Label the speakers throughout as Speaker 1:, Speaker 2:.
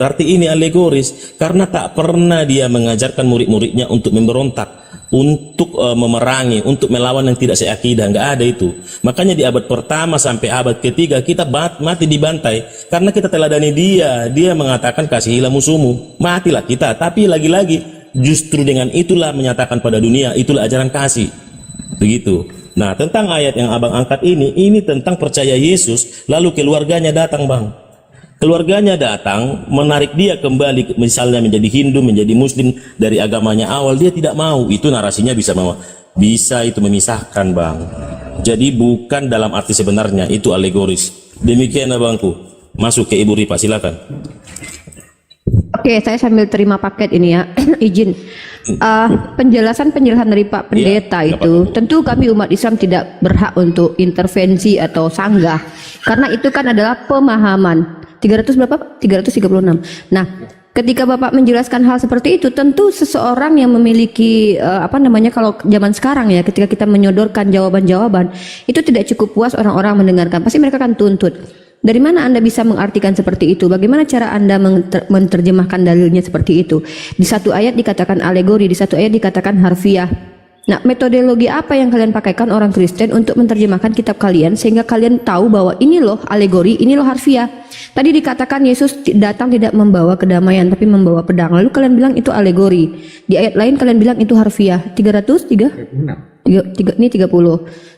Speaker 1: Berarti ini alegoris karena tak pernah dia mengajarkan murid-muridnya untuk memberontak, untuk memerangi, untuk melawan yang tidak seakidah. Nggak ada itu. Makanya di abad pertama sampai abad ketiga kita mati dibantai karena kita teladani dia. Dia mengatakan kasihilah musuhmu, matilah kita. Tapi lagi-lagi justru dengan itulah menyatakan pada dunia itulah ajaran kasih. Begitu. Nah, tentang ayat yang abang angkat ini tentang percaya Yesus, lalu keluarganya datang, bang. Keluarganya datang, menarik dia kembali, misalnya menjadi Hindu, menjadi Muslim dari agamanya awal, dia tidak mau. Itu narasinya bisa itu memisahkan, bang. Jadi bukan dalam arti sebenarnya, itu alegoris. Demikian abangku. Masuk ke Ibu Ripa, silakan.
Speaker 2: Oke, saya sambil terima paket ini ya. Izin. Penjelasan dari Pak Pendeta
Speaker 1: ya,
Speaker 2: itu tentu kami umat Islam tidak berhak untuk intervensi atau sanggah karena itu kan adalah pemahaman 300 berapa? 336. Nah, ketika Bapak menjelaskan hal seperti itu, tentu seseorang yang memiliki kalau zaman sekarang ya, ketika kita menyodorkan jawaban-jawaban itu tidak cukup puas orang-orang mendengarkan, pasti mereka akan tuntut. Dari mana Anda bisa mengartikan seperti itu? Bagaimana cara Anda menerjemahkan dalilnya seperti itu? Di satu ayat dikatakan alegori, di satu ayat dikatakan harfiah. Nah, metodologi apa yang kalian pakaikan orang Kristen untuk menerjemahkan kitab kalian sehingga kalian tahu bahwa ini loh alegori, ini loh harfiah. Tadi dikatakan Yesus datang tidak membawa kedamaian tapi membawa pedang. Lalu kalian bilang itu alegori. Di ayat lain kalian bilang itu harfiah. 336. Ini 30.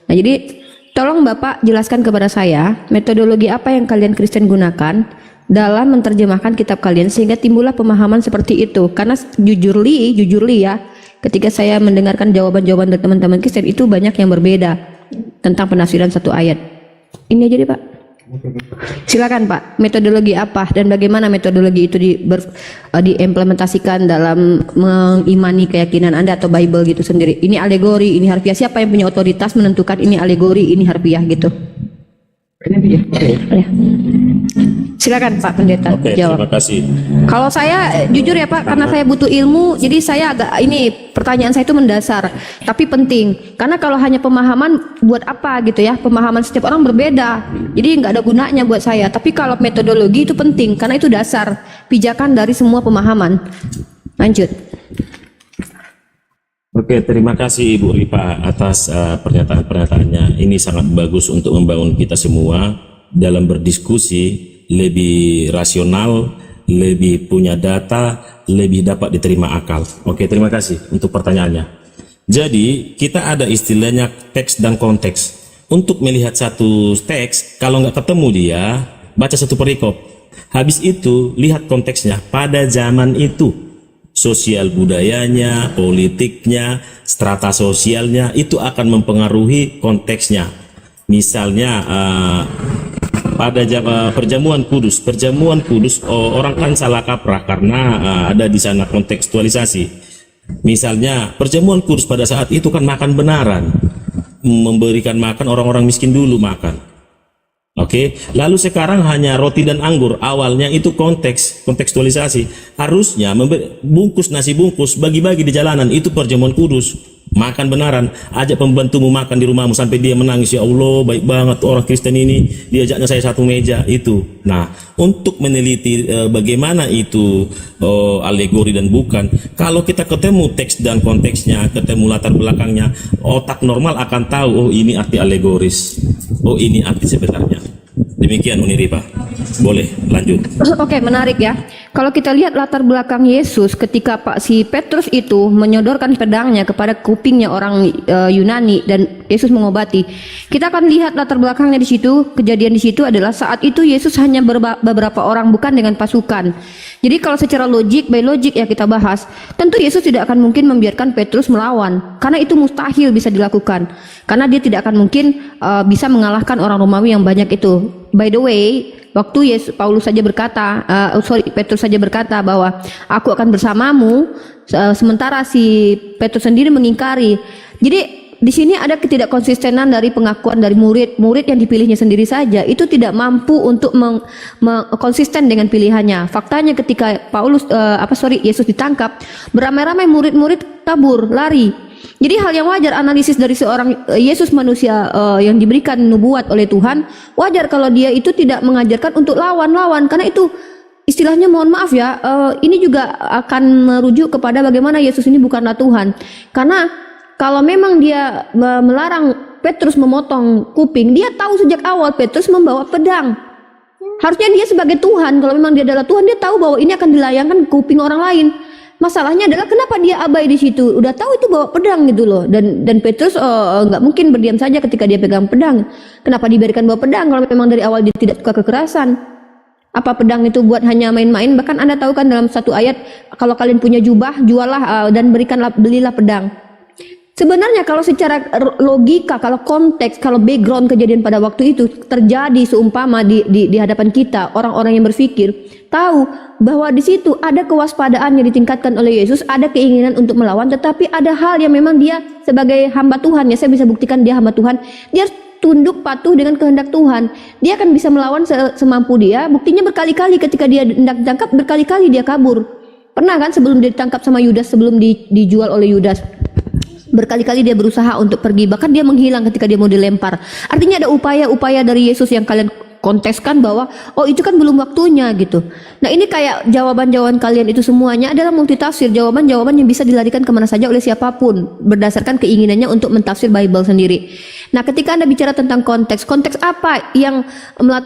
Speaker 2: Nah, jadi tolong Bapak jelaskan kepada saya metodologi apa yang kalian Kristen gunakan dalam menerjemahkan kitab kalian sehingga timbullah pemahaman seperti itu. Karena jujur li ya, ketika saya mendengarkan jawaban-jawaban dari teman-teman Kristen itu banyak yang berbeda tentang penafsiran satu ayat. Ini aja deh Pak. Silakan Pak, metodologi apa dan bagaimana metodologi itu diimplementasikan dalam mengimani keyakinan Anda atau Bible gitu sendiri. Ini alegori, ini harfiah. Siapa yang punya otoritas menentukan ini alegori, ini harfiah gitu? Ya. Silakan Pak Pendeta jawab.
Speaker 1: Terima kasih.
Speaker 2: Kalau saya jujur ya Pak, karena saya butuh ilmu, jadi saya ini pertanyaan saya itu mendasar, tapi penting. Karena kalau hanya pemahaman buat apa gitu ya? Pemahaman setiap orang berbeda, jadi nggak ada gunanya buat saya. Tapi kalau metodologi itu penting, karena itu dasar pijakan dari semua pemahaman. Lanjut.
Speaker 1: Oke, terima kasih Ibu Ripa atas pernyataan-pernyataannya. Ini sangat bagus untuk membangun kita semua dalam berdiskusi lebih rasional, lebih punya data, lebih dapat diterima akal. Oke, terima kasih untuk pertanyaannya. Jadi, kita ada istilahnya teks dan konteks. Untuk melihat satu teks, kalau nggak ketemu dia, baca satu perikop. Habis itu, lihat konteksnya pada zaman itu. Sosial budayanya, politiknya, strata sosialnya itu akan mempengaruhi konteksnya. Misalnya pada perjamuan kudus orang kan salah kaprah karena ada di sana kontekstualisasi. Misalnya perjamuan kudus pada saat itu kan makan benaran, memberikan makan orang-orang miskin dulu makan. Oke, lalu sekarang hanya roti dan anggur. Awalnya itu kontekstualisasi. Harusnya bungkus nasi bungkus, bagi-bagi di jalanan. Itu perjamuan kudus. Makan benaran, ajak pembantumu makan di rumahmu sampai dia menangis, ya Allah baik banget orang Kristen ini, diajaknya saya satu meja itu. Nah, untuk meneliti bagaimana itu alegori dan bukan, kalau kita ketemu teks dan konteksnya, ketemu latar belakangnya, otak normal akan tahu, oh ini arti alegoris, oh ini arti sebenarnya. Demikian Uni Ripa. Boleh lanjut.
Speaker 2: Oke, menarik ya. Kalau kita lihat latar belakang Yesus ketika si Petrus itu menyodorkan pedangnya kepada kupingnya orang Yunani dan Yesus mengobati. Kita akan lihat latar belakangnya di situ. Kejadian di situ adalah saat itu Yesus hanya beberapa orang, bukan dengan pasukan. Jadi kalau secara by logik ya kita bahas, tentu Yesus tidak akan mungkin membiarkan Petrus melawan, karena itu mustahil bisa dilakukan. Karena dia tidak akan mungkin bisa mengalahkan orang Romawi yang banyak itu. By the way, waktu Petrus saja berkata bahwa aku akan bersamamu, sementara si Petrus sendiri mengingkari. Jadi di sini ada ketidakkonsistenan dari pengakuan dari murid yang dipilihnya sendiri saja itu tidak mampu untuk konsisten dengan pilihannya. Faktanya ketika Yesus ditangkap, beramai-ramai murid-murid kabur, lari. Jadi hal yang wajar, analisis dari seorang Yesus manusia yang diberikan nubuat oleh Tuhan, wajar kalau dia itu tidak mengajarkan untuk lawan-lawan, karena itu istilahnya mohon maaf ya, ini juga akan merujuk kepada bagaimana Yesus ini bukanlah Tuhan. Karena kalau memang dia melarang Petrus memotong kuping, dia tahu sejak awal Petrus membawa pedang. Harusnya dia sebagai Tuhan, kalau memang dia adalah Tuhan, dia tahu bahwa ini akan dilayangkan ke kuping orang lain. Masalahnya adalah kenapa dia abai di situ? Udah tahu itu bawa pedang gitu loh. Dan Petrus nggak mungkin berdiam saja ketika dia pegang pedang. Kenapa dibiarkan bawa pedang kalau memang dari awal dia tidak suka kekerasan? Apa pedang itu buat hanya main-main? Bahkan Anda tahu kan dalam satu ayat, kalau kalian punya jubah, jualah dan belilah pedang. Sebenarnya kalau secara logika, kalau konteks, kalau background kejadian pada waktu itu terjadi seumpama di hadapan kita, orang-orang yang berpikir tahu bahwa di situ ada kewaspadaan yang ditingkatkan oleh Yesus, ada keinginan untuk melawan, tetapi ada hal yang memang dia sebagai hamba Tuhan, ya saya bisa buktikan dia hamba Tuhan, dia tunduk patuh dengan kehendak Tuhan. Dia akan bisa melawan semampu dia. Buktinya berkali-kali ketika dia hendak ditangkap, berkali-kali dia kabur. Pernah kan sebelum dia ditangkap sama Yudas, sebelum dijual oleh Yudas, berkali-kali dia berusaha untuk pergi, bahkan dia menghilang ketika dia mau dilempar. Artinya ada upaya-upaya dari Yesus yang kalian konteskan bahwa oh itu kan belum waktunya gitu. Nah ini kayak jawaban-jawaban kalian itu semuanya adalah multitafsir, jawaban-jawaban yang bisa dilarikan kemana saja oleh siapapun berdasarkan keinginannya untuk mentafsir Bible sendiri. Nah ketika Anda bicara tentang konteks apa yang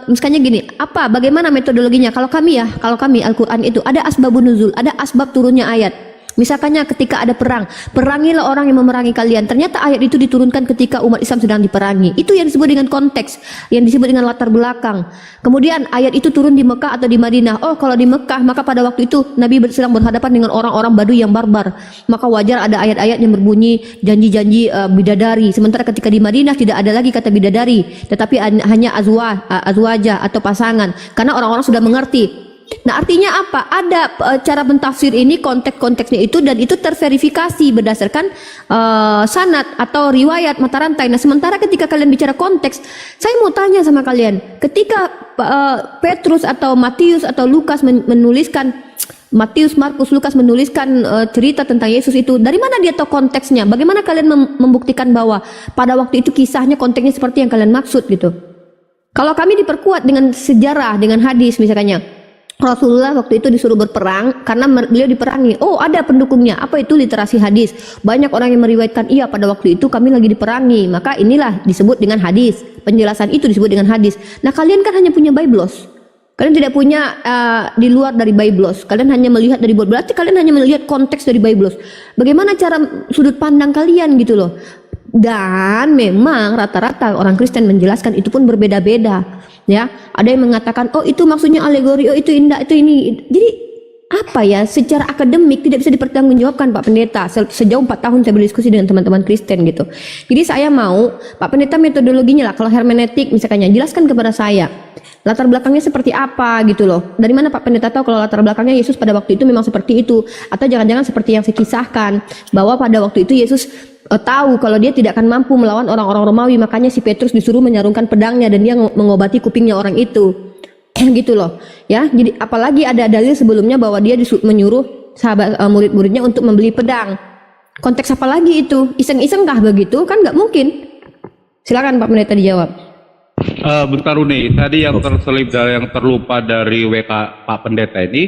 Speaker 2: misalnya gini, bagaimana metodologinya? Kalau kami Al-Quran itu ada asbabun nuzul, ada asbab turunnya ayat. Misalkannya ketika ada perang, perangilah orang yang memerangi kalian. Ternyata ayat itu diturunkan ketika umat Islam sedang diperangi. Itu yang disebut dengan konteks, yang disebut dengan latar belakang. Kemudian ayat itu turun di Mekah atau di Madinah. Oh, kalau di Mekah, maka pada waktu itu Nabi sedang berhadapan dengan orang-orang Baduy yang barbar. Maka wajar ada ayat-ayat yang berbunyi janji-janji bidadari. Sementara ketika di Madinah tidak ada lagi kata bidadari, tetapi hanya azwaja atau pasangan. Karena orang-orang sudah mengerti. Nah artinya apa? Ada cara mentafsir ini, konteks-konteksnya itu, dan itu terverifikasi berdasarkan sanad atau riwayat mata rantai. Nah sementara ketika kalian bicara konteks, saya mau tanya sama kalian, ketika Petrus atau Matius atau Lukas menuliskan, Markus, Lukas menuliskan cerita tentang Yesus itu, dari mana dia tahu konteksnya? Bagaimana kalian membuktikan bahwa pada waktu itu kisahnya konteksnya seperti yang kalian maksud gitu? Kalau kami diperkuat dengan sejarah, dengan hadis misalnya, Rasulullah waktu itu disuruh berperang karena beliau diperangi. Oh, ada pendukungnya. Apa itu literasi hadis? Banyak orang yang meriwayatkan, iya pada waktu itu kami lagi diperangi. Maka inilah disebut dengan hadis. Penjelasan itu disebut dengan hadis. Nah, kalian kan hanya punya Biblos. Kalian tidak punya di luar dari Biblos. Kalian hanya melihat dari Biblos. Berarti kalian hanya melihat konteks dari Biblos. Bagaimana cara sudut pandang kalian gitu loh. Dan memang rata-rata orang Kristen menjelaskan itu pun berbeda-beda. Ya, ada yang mengatakan oh itu maksudnya alegori, oh itu indah, itu ini. Jadi apa ya, secara akademik tidak bisa dipertanggungjawabkan Pak Pendeta. Sejauh 4 tahun saya berdiskusi dengan teman-teman Kristen gitu. Jadi saya mau Pak Pendeta metodologinya lah, kalau hermeneutik misalnya jelaskan kepada saya latar belakangnya seperti apa gitu loh. Dari mana Pak Pendeta tahu kalau latar belakangnya Yesus pada waktu itu memang seperti itu, atau jangan-jangan seperti yang saya kisahkan bahwa pada waktu itu Yesus tahu kalau dia tidak akan mampu melawan orang-orang Romawi, makanya si Petrus disuruh menyarungkan pedangnya dan dia mengobati kupingnya orang itu. Gitu loh. Ya, jadi apalagi ada dalil sebelumnya bahwa dia menyuruh sahabat murid-muridnya untuk membeli pedang. Konteks apa lagi itu? Iseng-iseng kah begitu? Kan nggak mungkin. Silakan Pak Pendeta dijawab.
Speaker 3: Bentar Uni, tadi yang terselip dari yang terlupa dari WK Pak Pendeta ini,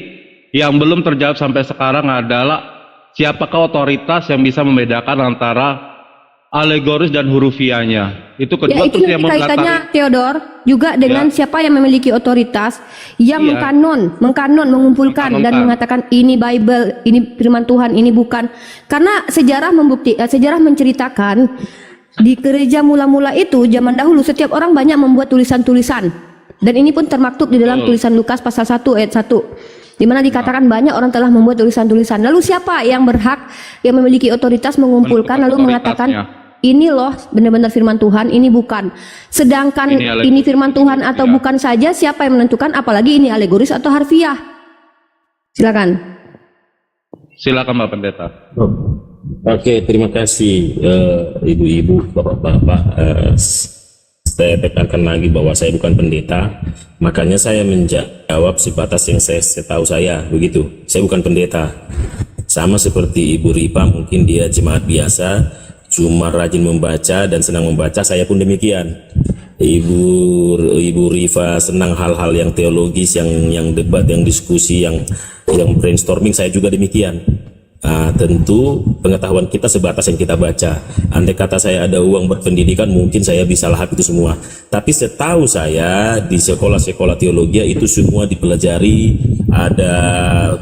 Speaker 3: yang belum terjawab sampai sekarang adalah siapakah otoritas yang bisa membedakan antara alegoris dan hurufianya? Itu kedua.
Speaker 2: Ya, itu
Speaker 3: terus yang
Speaker 2: kaitannya Theodor juga dengan siapa yang memiliki otoritas yang mengkanon, mengumpulkan dan mengatakan ini Bible, ini firman Tuhan, ini bukan. Karena sejarah menceritakan di gereja mula-mula itu zaman dahulu setiap orang banyak membuat tulisan-tulisan. Dan ini pun termaktub di dalam tulisan Lukas pasal 1 ayat 1. Di mana dikatakan banyak orang telah membuat tulisan-tulisan. Lalu siapa yang berhak, yang memiliki otoritas mengumpulkan lalu mengatakan ini loh benar-benar firman Tuhan, ini bukan. Sedangkan ini firman Tuhan atau bukan saja, siapa yang menentukan, apalagi ini alegoris atau harfiah? Silakan.
Speaker 3: Silakan Pak Pendeta.
Speaker 1: Oke, terima kasih ibu-ibu, bapak-bapak. Saya tekankan lagi bahwa saya bukan pendeta, makanya saya menjawab sebatas yang saya tahu saya, begitu. Saya bukan pendeta. Sama seperti Ibu Ripa, mungkin dia jemaat biasa, cuma rajin membaca dan senang membaca, saya pun demikian. Ibu Rifa senang hal-hal yang teologis, yang debat, yang diskusi, yang brainstorming. Saya juga demikian. Tentu pengetahuan kita sebatas yang kita baca. Andai kata saya ada uang berpendidikan, mungkin saya bisa lahap itu semua. Tapi setahu saya di sekolah-sekolah teologi itu semua dipelajari, ada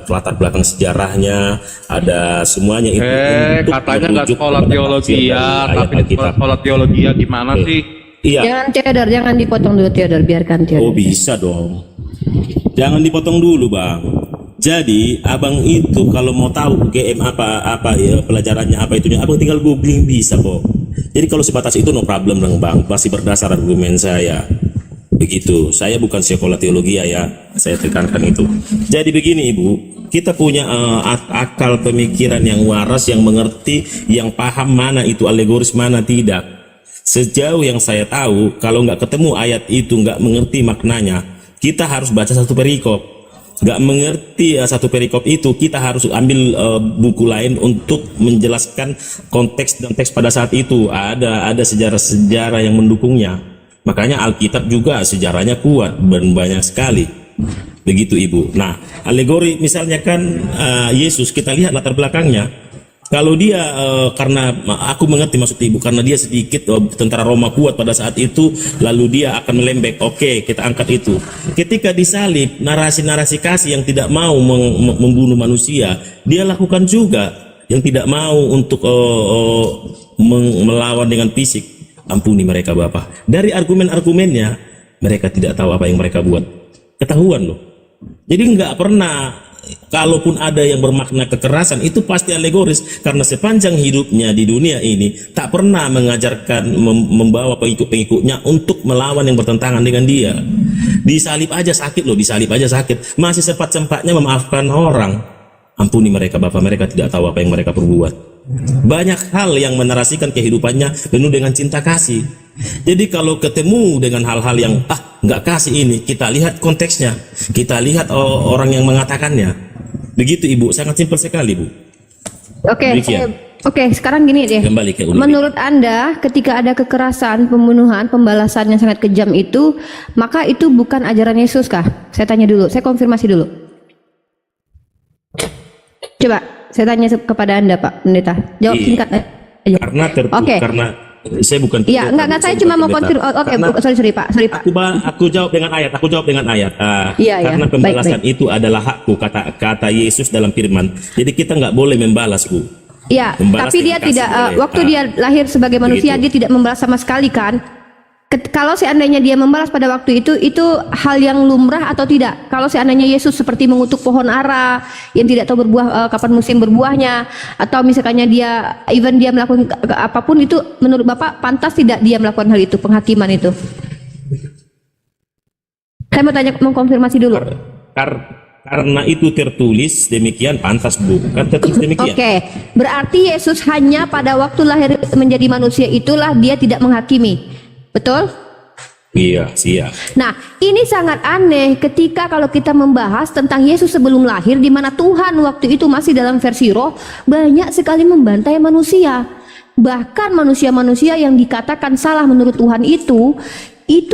Speaker 1: latar belakang sejarahnya, ada semuanya itu.
Speaker 3: Katanya nggak sekolah teologi ya, tapi sekolah teologi ya gimana sih?
Speaker 1: Iya.
Speaker 2: Jangan Theodor, jangan dipotong dulu Theodor, biarkan Theodor.
Speaker 1: Oh bisa dong. Jangan dipotong dulu Bang. Jadi abang itu kalau mau tahu UGM apa ya, pelajarannya apa itunya, abang tinggal googling bisa kok. Jadi kalau sebatas itu no problem dong Bang, masih berdasar argumen saya. Begitu. Saya bukan sekolah teologi ya, saya tekankan itu. Jadi begini Ibu, kita punya akal pemikiran yang waras, yang mengerti, yang paham mana itu alegoris, mana tidak. Sejauh yang saya tahu, kalau nggak ketemu ayat itu, nggak mengerti maknanya, kita harus baca satu perikop. Nggak mengerti satu perikop itu, kita harus ambil buku lain untuk menjelaskan konteks dan teks pada saat itu. Ada sejarah-sejarah yang mendukungnya. Makanya Alkitab juga sejarahnya kuat dan banyak sekali. Begitu Ibu. Nah, alegori misalnya kan Yesus, kita lihat latar belakangnya. Kalau dia karena aku mengerti maksud Ibu, karena dia sedikit tentara Roma kuat pada saat itu, lalu dia akan melembek. Oke, kita angkat itu. Ketika disalib, narasi-narasi kasih yang tidak mau membunuh manusia, dia lakukan juga. Yang tidak mau untuk melawan dengan fisik. Ampuni mereka Bapa. Dari argumen-argumennya, mereka tidak tahu apa yang mereka buat. Ketahuan loh. Jadi nggak pernah. Kalaupun ada yang bermakna kekerasan, itu pasti alegoris, karena sepanjang hidupnya di dunia ini tak pernah mengajarkan membawa pengikut-pengikutnya untuk melawan yang bertentangan dengan dia. Disalib aja sakit loh, disalib aja sakit, masih sempat-sempatnya memaafkan orang. Ampuni mereka Bapa, mereka tidak tahu apa yang mereka perbuat. Banyak hal yang menarasikan kehidupannya penuh dengan cinta kasih. Jadi kalau ketemu dengan hal-hal yang nggak kasih ini, kita lihat konteksnya, kita lihat orang yang mengatakannya. Begitu Ibu, sangat simpel sekali Bu.
Speaker 2: Oke, sekarang gini deh.
Speaker 1: Kembali ke
Speaker 2: menurut Anda, ketika ada kekerasan, pembunuhan, pembalasan yang sangat kejam itu, maka itu bukan ajaran Yesus kah? Saya tanya dulu, saya konfirmasi dulu. Coba saya tanya kepada Anda Pak Pendeta, jawab singkat aja.
Speaker 1: Karena karena saya bukan.
Speaker 2: Iya, enggak, saya cuma mau konfirmasi. Sorry Pak.
Speaker 1: Aku jawab dengan ayat. Karena pembalasan
Speaker 2: baik.
Speaker 1: itu adalah hakku, kata Yesus dalam firman. Jadi kita nggak boleh membalas Bu.
Speaker 2: Iya, tapi dia tidak waktu dia lahir sebagai manusia, dia tidak membalas sama sekali kan? Kalau seandainya dia membalas pada waktu itu hal yang lumrah atau tidak? Kalau seandainya Yesus seperti mengutuk pohon ara yang tidak tahu berbuah kapan musim berbuahnya, atau misalnya dia melakukan apapun itu, menurut Bapak pantas tidak dia melakukan hal itu, penghakiman itu? Saya mau mengkonfirmasi dulu.
Speaker 1: Karena itu tertulis demikian, pantas Bu. Kan tertulis demikian.
Speaker 2: Oke, berarti Yesus hanya pada waktu lahir menjadi manusia itulah dia tidak menghakimi. Betul?
Speaker 1: Iya, siap.
Speaker 2: Nah, ini sangat aneh ketika kalau kita membahas tentang Yesus sebelum lahir, di mana Tuhan waktu itu masih dalam versi roh, banyak sekali membantai manusia. Bahkan manusia-manusia yang dikatakan salah menurut Tuhan itu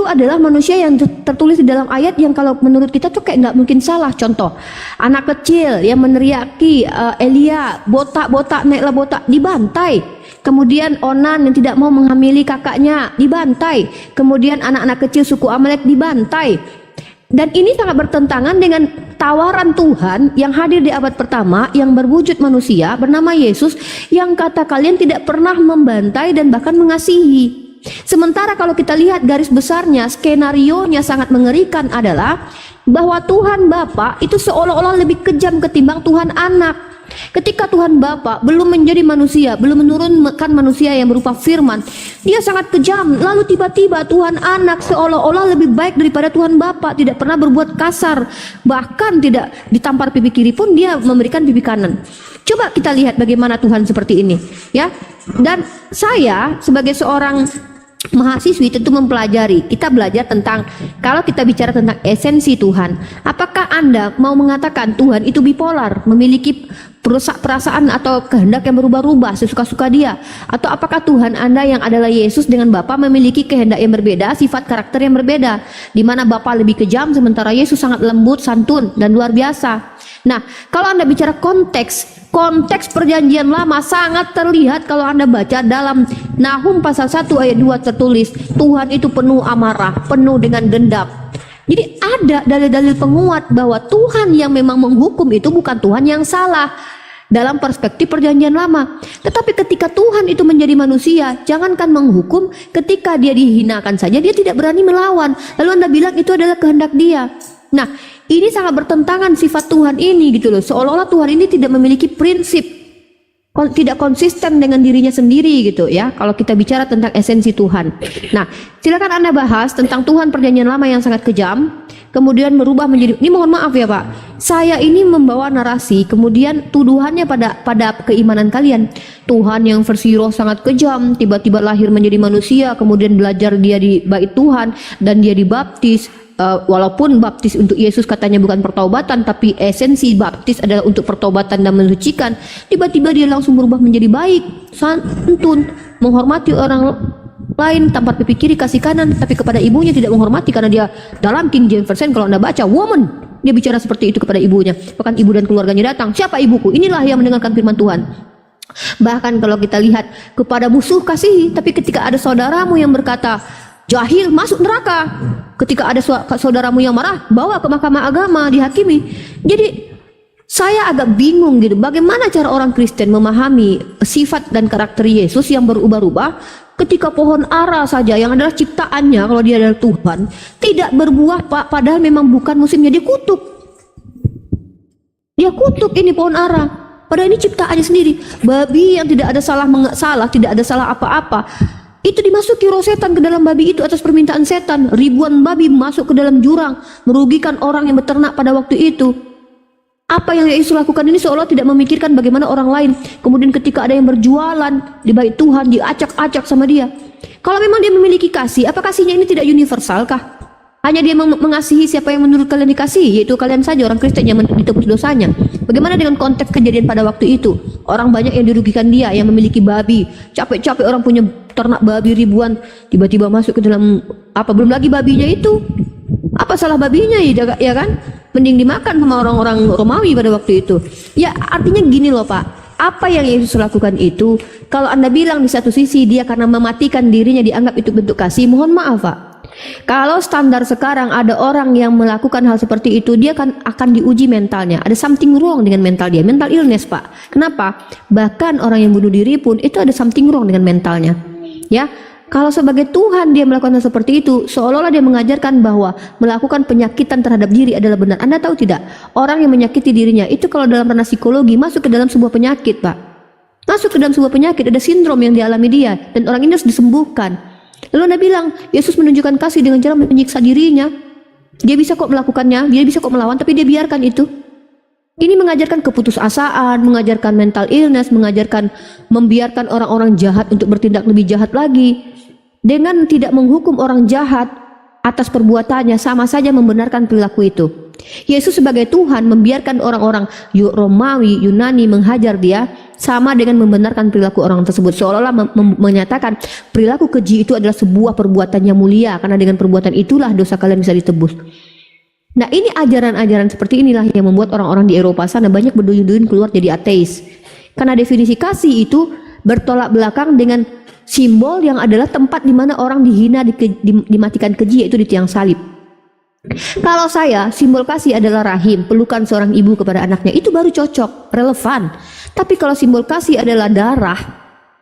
Speaker 2: adalah manusia yang tertulis di dalam ayat yang kalau menurut kita tuh kayak nggak mungkin salah. Contoh, anak kecil yang meneriaki Elia, botak, naiklah botak, dibantai. Kemudian Onan yang tidak mau menghamili kakaknya, dibantai. Kemudian anak-anak kecil suku Amalek dibantai. Dan ini sangat bertentangan dengan tawaran Tuhan yang hadir di abad pertama, yang berwujud manusia bernama Yesus, yang kata kalian tidak pernah membantai dan bahkan mengasihi. Sementara kalau kita lihat garis besarnya, skenarionya sangat mengerikan adalah bahwa Tuhan Bapa itu seolah-olah lebih kejam ketimbang Tuhan Anak. Ketika Tuhan Bapa belum menjadi manusia, belum menurunkan manusia yang berupa firman, dia sangat kejam. Lalu tiba-tiba Tuhan Anak seolah-olah lebih baik daripada Tuhan Bapa, tidak pernah berbuat kasar, bahkan tidak ditampar pipi kiri pun dia memberikan pipi kanan. Coba kita lihat bagaimana Tuhan seperti ini, ya. Dan saya sebagai seorang mahasiswi tentu mempelajari. Kita belajar tentang, kalau kita bicara tentang esensi Tuhan, apakah Anda mau mengatakan Tuhan itu bipolar, memiliki perasaan atau kehendak yang berubah-ubah sesuka-suka dia, atau apakah Tuhan Anda yang adalah Yesus dengan Bapa memiliki kehendak yang berbeda, sifat karakter yang berbeda, di mana Bapa lebih kejam sementara Yesus sangat lembut, santun dan luar biasa. Nah, kalau Anda bicara konteks perjanjian lama sangat terlihat kalau Anda baca dalam Nahum pasal 1 ayat 2 tertulis, Tuhan itu penuh amarah, penuh dengan dendam. Jadi ada dalil-dalil penguat bahwa Tuhan yang memang menghukum itu bukan Tuhan yang salah dalam perspektif perjanjian lama. Tetapi ketika Tuhan itu menjadi manusia, jangankan menghukum, ketika dia dihinakan saja dia tidak berani melawan. Lalu Anda bilang itu adalah kehendak dia. Nah, ini sangat bertentangan sifat Tuhan ini gitu loh. Seolah-olah Tuhan ini tidak memiliki prinsip, tidak konsisten dengan dirinya sendiri gitu ya. Kalau kita bicara tentang esensi Tuhan. Nah, silakan Anda bahas tentang Tuhan perjanjian lama yang sangat kejam, kemudian berubah menjadi, ini mohon maaf ya Pak, saya ini membawa narasi, kemudian tuduhannya pada keimanan kalian. Tuhan yang versi roh sangat kejam, tiba-tiba lahir menjadi manusia, kemudian belajar dia di bait Tuhan dan dia dibaptis. Walaupun baptis untuk Yesus katanya bukan pertobatan, tapi esensi baptis adalah untuk pertobatan dan mensucikan. Tiba-tiba dia langsung berubah menjadi baik, santun, menghormati orang lain tanpa pipi kiri kasih kanan, tapi kepada ibunya tidak menghormati karena dia dalam King James Version kalau Anda baca woman, dia bicara seperti itu kepada ibunya. Bahkan ibu dan keluarganya datang, siapa ibuku? Inilah yang mendengarkan firman Tuhan. Bahkan kalau kita lihat kepada musuh kasihi, tapi ketika ada saudaramu yang berkata jahil, masuk neraka. Ketika ada saudaramu yang marah, bawa ke mahkamah agama, dihakimi. Jadi saya agak bingung gitu, bagaimana cara orang Kristen memahami sifat dan karakter Yesus yang berubah-ubah ketika pohon ara saja yang adalah ciptaannya, kalau dia adalah Tuhan, tidak berbuah Pak, padahal memang bukan musimnya. Dia kutuk ini pohon ara, padahal ini ciptaannya sendiri. Babi yang tidak ada salah, tidak ada salah apa-apa, itu dimasuki roh setan ke dalam babi itu atas permintaan setan. Ribuan babi masuk ke dalam jurang, merugikan orang yang beternak pada waktu itu. Apa yang Yesus lakukan ini seolah tidak memikirkan bagaimana orang lain. Kemudian ketika ada yang berjualan di bait Tuhan, diacak-acak sama dia. Kalau memang dia memiliki kasih, apa kasihnya ini tidak universal kah? Hanya dia mengasihi siapa yang menurut kalian dikasihi, yaitu kalian saja orang Kristen yang ditebus dosanya. Bagaimana dengan konteks kejadian pada waktu itu? Orang banyak yang dirugikan dia, yang memiliki babi. Capek-capek orang punya ternak babi ribuan, tiba-tiba masuk ke dalam belum lagi babinya itu. Apa salah babinya ya kan? Mending dimakan sama orang-orang Romawi pada waktu itu. Ya artinya gini loh Pak, apa yang Yesus lakukan itu, kalau Anda bilang di satu sisi dia karena mematikan dirinya dianggap itu bentuk kasih, mohon maaf Pak. Kalau standar sekarang ada orang yang melakukan hal seperti itu, dia akan diuji mentalnya. Ada something wrong dengan mental dia, mental illness Pak. Kenapa? Bahkan orang yang bunuh diri pun itu ada something wrong dengan mentalnya. Ya, kalau sebagai Tuhan dia melakukan hal seperti itu, seolah-olah dia mengajarkan bahwa melakukan penyakitan terhadap diri adalah benar. Anda tahu tidak? Orang yang menyakiti dirinya itu kalau dalam ranah psikologi masuk ke dalam sebuah penyakit Pak. Masuk ke dalam sebuah penyakit, ada sindrom yang dialami dia, dan orang ini harus disembuhkan. Lalu Anda bilang Yesus menunjukkan kasih dengan cara menyiksa dirinya. Dia bisa kok melakukannya, dia bisa kok melawan, tapi dia biarkan itu. Ini mengajarkan keputusasaan, mengajarkan mental illness, membiarkan orang-orang jahat untuk bertindak lebih jahat lagi. Dengan tidak menghukum orang jahat atas perbuatannya, sama saja membenarkan perilaku itu. Yesus sebagai Tuhan membiarkan orang-orang Romawi, Yunani menghajar dia, sama dengan membenarkan perilaku orang tersebut. Seolah-olah menyatakan perilaku keji itu adalah sebuah perbuatan yang mulia, karena dengan perbuatan itulah dosa kalian bisa ditebus. Nah, ini ajaran-ajaran seperti inilah yang membuat orang-orang di Eropa sana banyak berduyun-duyun keluar jadi ateis. Karena definisi kasih itu bertolak belakang dengan simbol yang adalah tempat di mana orang dihina, dimatikan keji, yaitu di tiang salib. Kalau saya, simbol kasih adalah rahim, pelukan seorang ibu kepada anaknya, itu baru cocok, relevan. Tapi kalau simbol kasih adalah darah,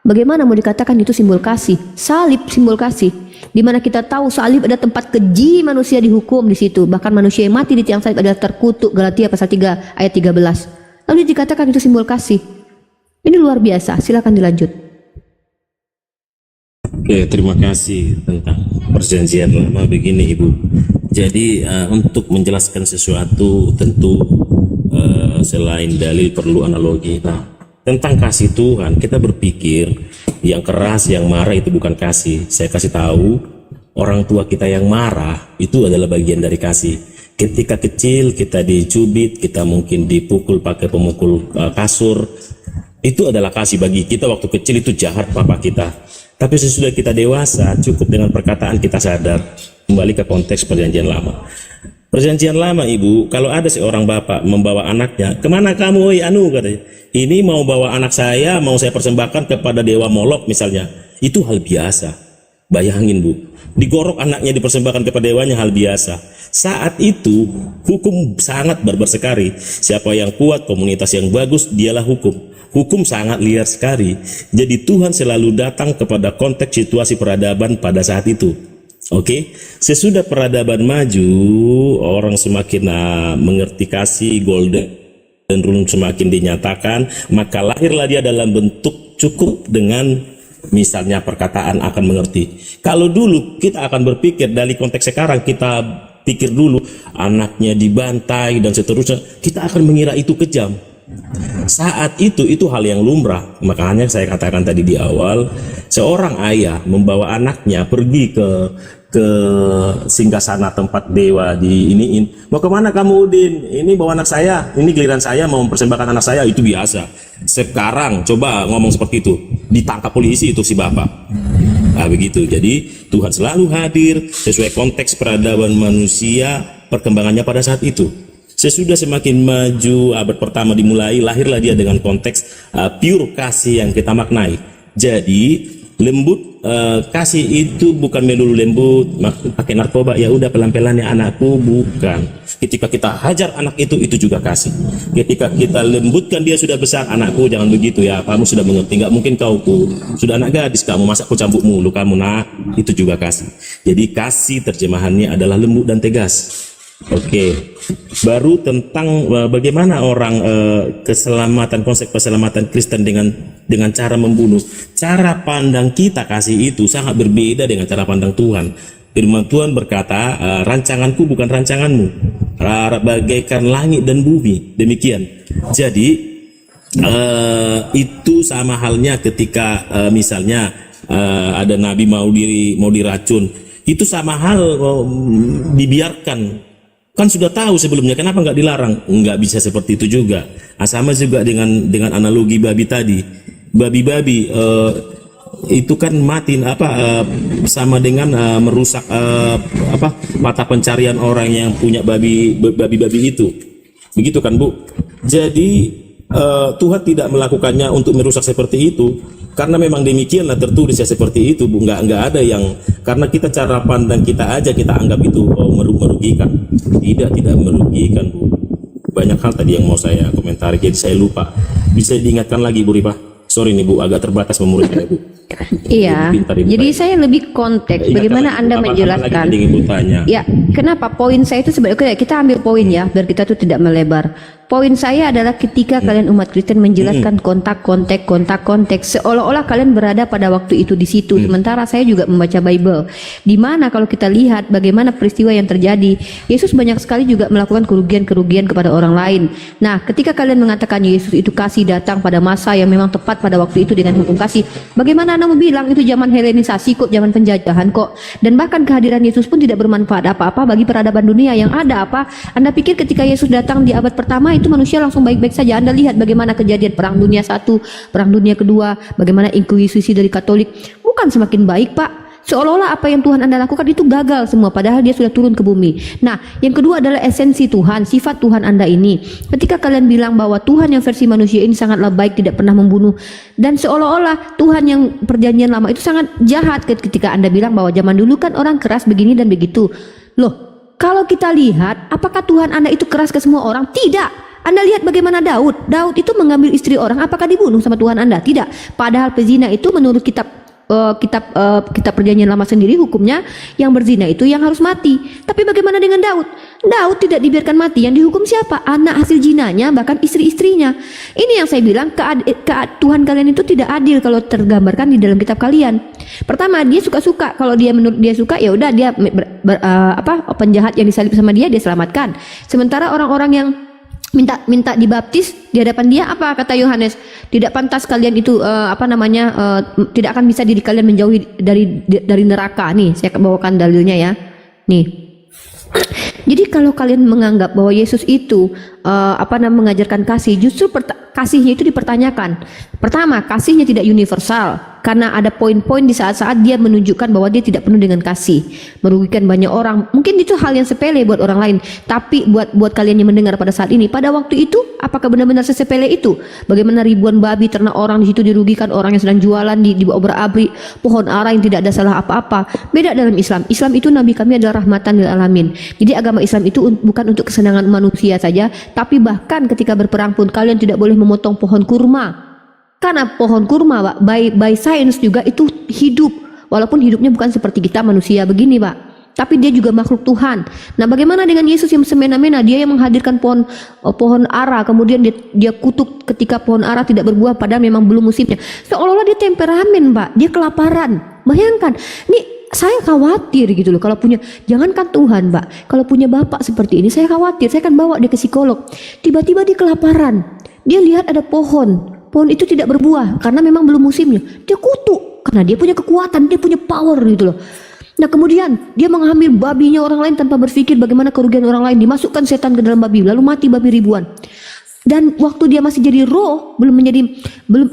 Speaker 2: bagaimana mau dikatakan itu simbol kasih? Salib simbol kasih, di mana kita tahu salib ada tempat keji manusia dihukum di situ. Bahkan manusia yang mati di tiang salib adalah terkutuk, Galatia pasal 3 ayat 13. Lalu dikatakan itu simbol kasih. Ini luar biasa, silakan dilanjut.
Speaker 1: Oke, terima kasih tentang perjanjian lama begini Ibu. Jadi untuk menjelaskan sesuatu tentu selain dalil perlu analogi. Nah, tentang kasih Tuhan kita berpikir Yang keras, yang marah itu bukan kasih. Saya kasih tahu, orang tua kita yang marah itu adalah bagian dari kasih. Ketika kecil kita dicubit, kita mungkin dipukul pakai pemukul kasur, itu adalah kasih. Bagi kita waktu kecil itu jahat papa kita. Tapi sesudah kita dewasa, cukup dengan perkataan kita sadar. Kembali ke konteks perjanjian lama. Perjanjian lama, Ibu, kalau ada seorang bapak membawa anaknya, kemana kamu, oi anu, katanya. Ini mau bawa anak saya, mau saya persembahkan kepada dewa Molok misalnya. Itu hal biasa. Bayangin, Bu, digorok anaknya dipersembahkan kepada dewanya, hal biasa. Saat itu hukum sangat barbar sekali. Siapa yang kuat, komunitas yang bagus, dialah hukum. Hukum sangat liar sekali. Jadi Tuhan selalu datang kepada konteks situasi peradaban pada saat itu. Oke, sesudah peradaban maju, orang semakin mengerti kasih, golden rule semakin dinyatakan, maka lahirlah dia dalam bentuk cukup dengan misalnya perkataan akan mengerti. Kalau dulu kita akan berpikir dari konteks sekarang, kita pikir dulu anaknya dibantai dan seterusnya, kita akan mengira itu kejam. Saat itu hal yang lumrah. Makanya saya katakan tadi di awal, seorang ayah membawa anaknya pergi ke singgasana tempat dewa di iniin. Mau kemana kamu, Udin? Ini bawa anak saya, ini giliran saya mau mempersembahkan anak saya. Itu biasa. Sekarang coba ngomong seperti itu, ditangkap polisi itu si bapak. Nah begitu. Jadi Tuhan selalu hadir sesuai konteks peradaban manusia, perkembangannya pada saat itu. Sesudah semakin maju, abad pertama dimulai, lahirlah dia dengan konteks pure kasih yang kita maknai. Jadi lembut, kasih itu bukan melulu lembut, pakai narkoba, ya udah pelan-pelan ya anakku, bukan. Ketika kita hajar anak itu juga kasih. Ketika kita lembutkan dia sudah besar, anakku jangan begitu ya, kamu sudah mengerti, nggak mungkin kau sudah anak gadis, kamu masa aku cambuk mulu, kamu nak, itu juga kasih. Jadi kasih terjemahannya adalah lembut dan tegas. Oke, baru tentang bagaimana orang keselamatan, konsep keselamatan Kristen dengan cara membunuh. Cara pandang kita kasih itu sangat berbeda dengan cara pandang Tuhan. Firman Tuhan berkata, rancanganku bukan rancanganmu, bagaikan langit dan bumi. Demikian. Jadi itu sama halnya ketika misalnya ada nabi mau diracun, itu sama hal dibiarkan. Kan sudah tahu sebelumnya, kenapa nggak dilarang? Nggak bisa seperti itu juga. Sama juga dengan analogi babi tadi. Babi-babi itu kan mati sama dengan merusak mata pencarian orang yang punya babi-babi itu. Begitu kan, Bu? Jadi Tuhan tidak melakukannya untuk merusak seperti itu, karena memang demikianlah tertulis ya seperti itu, Bu. Nggak ada yang karena kita cara pandang kita aja kita anggap itu merugikan. Tidak merugikan, Bu. Banyak hal tadi yang mau saya komentari, jadi saya lupa. Bisa diingatkan lagi, Bu Ripa? Sorry nih, Bu, agak terbatas memuridnya, Bu.
Speaker 2: Iya, jadi saya lebih konteks bagaimana Anda menjelaskan. Ya, kenapa poin saya itu sebenarnya kita ambil poin ya, biar kita tuh tidak melebar. Poin saya adalah ketika kalian umat Kristen menjelaskan konteks seolah-olah kalian berada pada waktu itu di situ. Sementara saya juga membaca Bible, di mana kalau kita lihat bagaimana peristiwa yang terjadi, Yesus banyak sekali juga melakukan kerugian-kerugian kepada orang lain. Nah, ketika kalian mengatakan Yesus itu kasih datang pada masa yang memang tepat pada waktu itu dengan hukum kasih, bagaimana Anda mau bilang itu zaman Helenisasi kok, zaman penjajahan kok, dan bahkan kehadiran Yesus pun tidak bermanfaat apa-apa bagi peradaban dunia yang ada apa? Anda pikir ketika Yesus datang di abad pertama itu manusia langsung baik-baik saja? Anda lihat bagaimana kejadian Perang Dunia I, Perang Dunia Kedua, bagaimana inkuisisi dari Katolik, bukan semakin baik, Pak. Seolah-olah apa yang Tuhan Anda lakukan itu gagal semua, padahal dia sudah turun ke bumi. Nah, yang kedua adalah esensi Tuhan, sifat Tuhan Anda ini. Ketika kalian bilang bahwa Tuhan yang versi manusia ini sangatlah baik, tidak pernah membunuh, dan seolah-olah Tuhan yang perjanjian lama itu sangat jahat ketika Anda bilang bahwa zaman dulu kan orang keras begini dan begitu. Loh, kalau kita lihat, apakah Tuhan Anda itu keras ke semua orang? Tidak. Anda lihat bagaimana Daud itu mengambil istri orang, apakah dibunuh sama Tuhan Anda? Tidak. Padahal pezina itu menurut kitab perjanjian lama sendiri hukumnya yang berzina itu yang harus mati. Tapi bagaimana dengan Daud? Daud tidak dibiarkan mati. Yang dihukum siapa? Anak hasil jinanya, bahkan istri-istrinya. Ini yang saya bilang Tuhan kalian itu tidak adil kalau tergambarkan di dalam kitab kalian. Pertama, dia suka-suka. Kalau dia menurut dia suka, ya udah dia penjahat yang disalib sama dia selamatkan. Sementara orang-orang yang minta dibaptis di hadapan dia, apa kata Yohanes? Tidak pantas kalian itu tidak akan bisa diri kalian menjauhi dari neraka. Nih saya bawakan dalilnya ya. Nih. Jadi kalau kalian menganggap bahwa Yesus itu mengajarkan kasih, justru kasihnya itu dipertanyakan. Pertama, kasihnya tidak universal karena ada poin-poin di saat-saat dia menunjukkan bahwa dia tidak penuh dengan kasih, merugikan banyak orang. Mungkin itu hal yang sepele buat orang lain, tapi buat kalian yang mendengar pada saat ini, pada waktu itu apakah benar-benar sesepele itu? Bagaimana ribuan babi ternak orang di situ dirugikan, orang yang sedang jualan dibawa berabrik, pohon ara yang tidak ada salah apa-apa. Beda dalam Islam. Islam itu Nabi kami adalah rahmatan lil alamin. Jadi agama Islam itu bukan untuk kesenangan manusia saja, tapi bahkan ketika berperang pun kalian tidak boleh memotong pohon kurma. Karena pohon kurma, Pak, by science juga itu hidup. Walaupun hidupnya bukan seperti kita manusia begini, Pak. Tapi dia juga makhluk Tuhan. Nah, bagaimana dengan Yesus yang semena-mena? Dia yang menghadirkan pohon ara, kemudian dia kutuk ketika pohon ara tidak berbuah padahal memang belum musimnya. Seolah-olah dia temperamen, Pak. Dia kelaparan. Bayangkan, nih saya khawatir gitu loh kalau punya, jangankan Tuhan, Pak, kalau punya bapak seperti ini saya khawatir. Saya akan bawa dia ke psikolog. Tiba-tiba dia kelaparan. Dia lihat ada pohon itu tidak berbuah karena memang belum musimnya. Dia kutuk karena dia punya kekuatan, dia punya power gitu loh. Nah, kemudian dia mengambil babinya orang lain tanpa berpikir bagaimana kerugian orang lain. Dimasukkan setan ke dalam babi, lalu mati babi ribuan. Dan waktu dia masih jadi roh, belum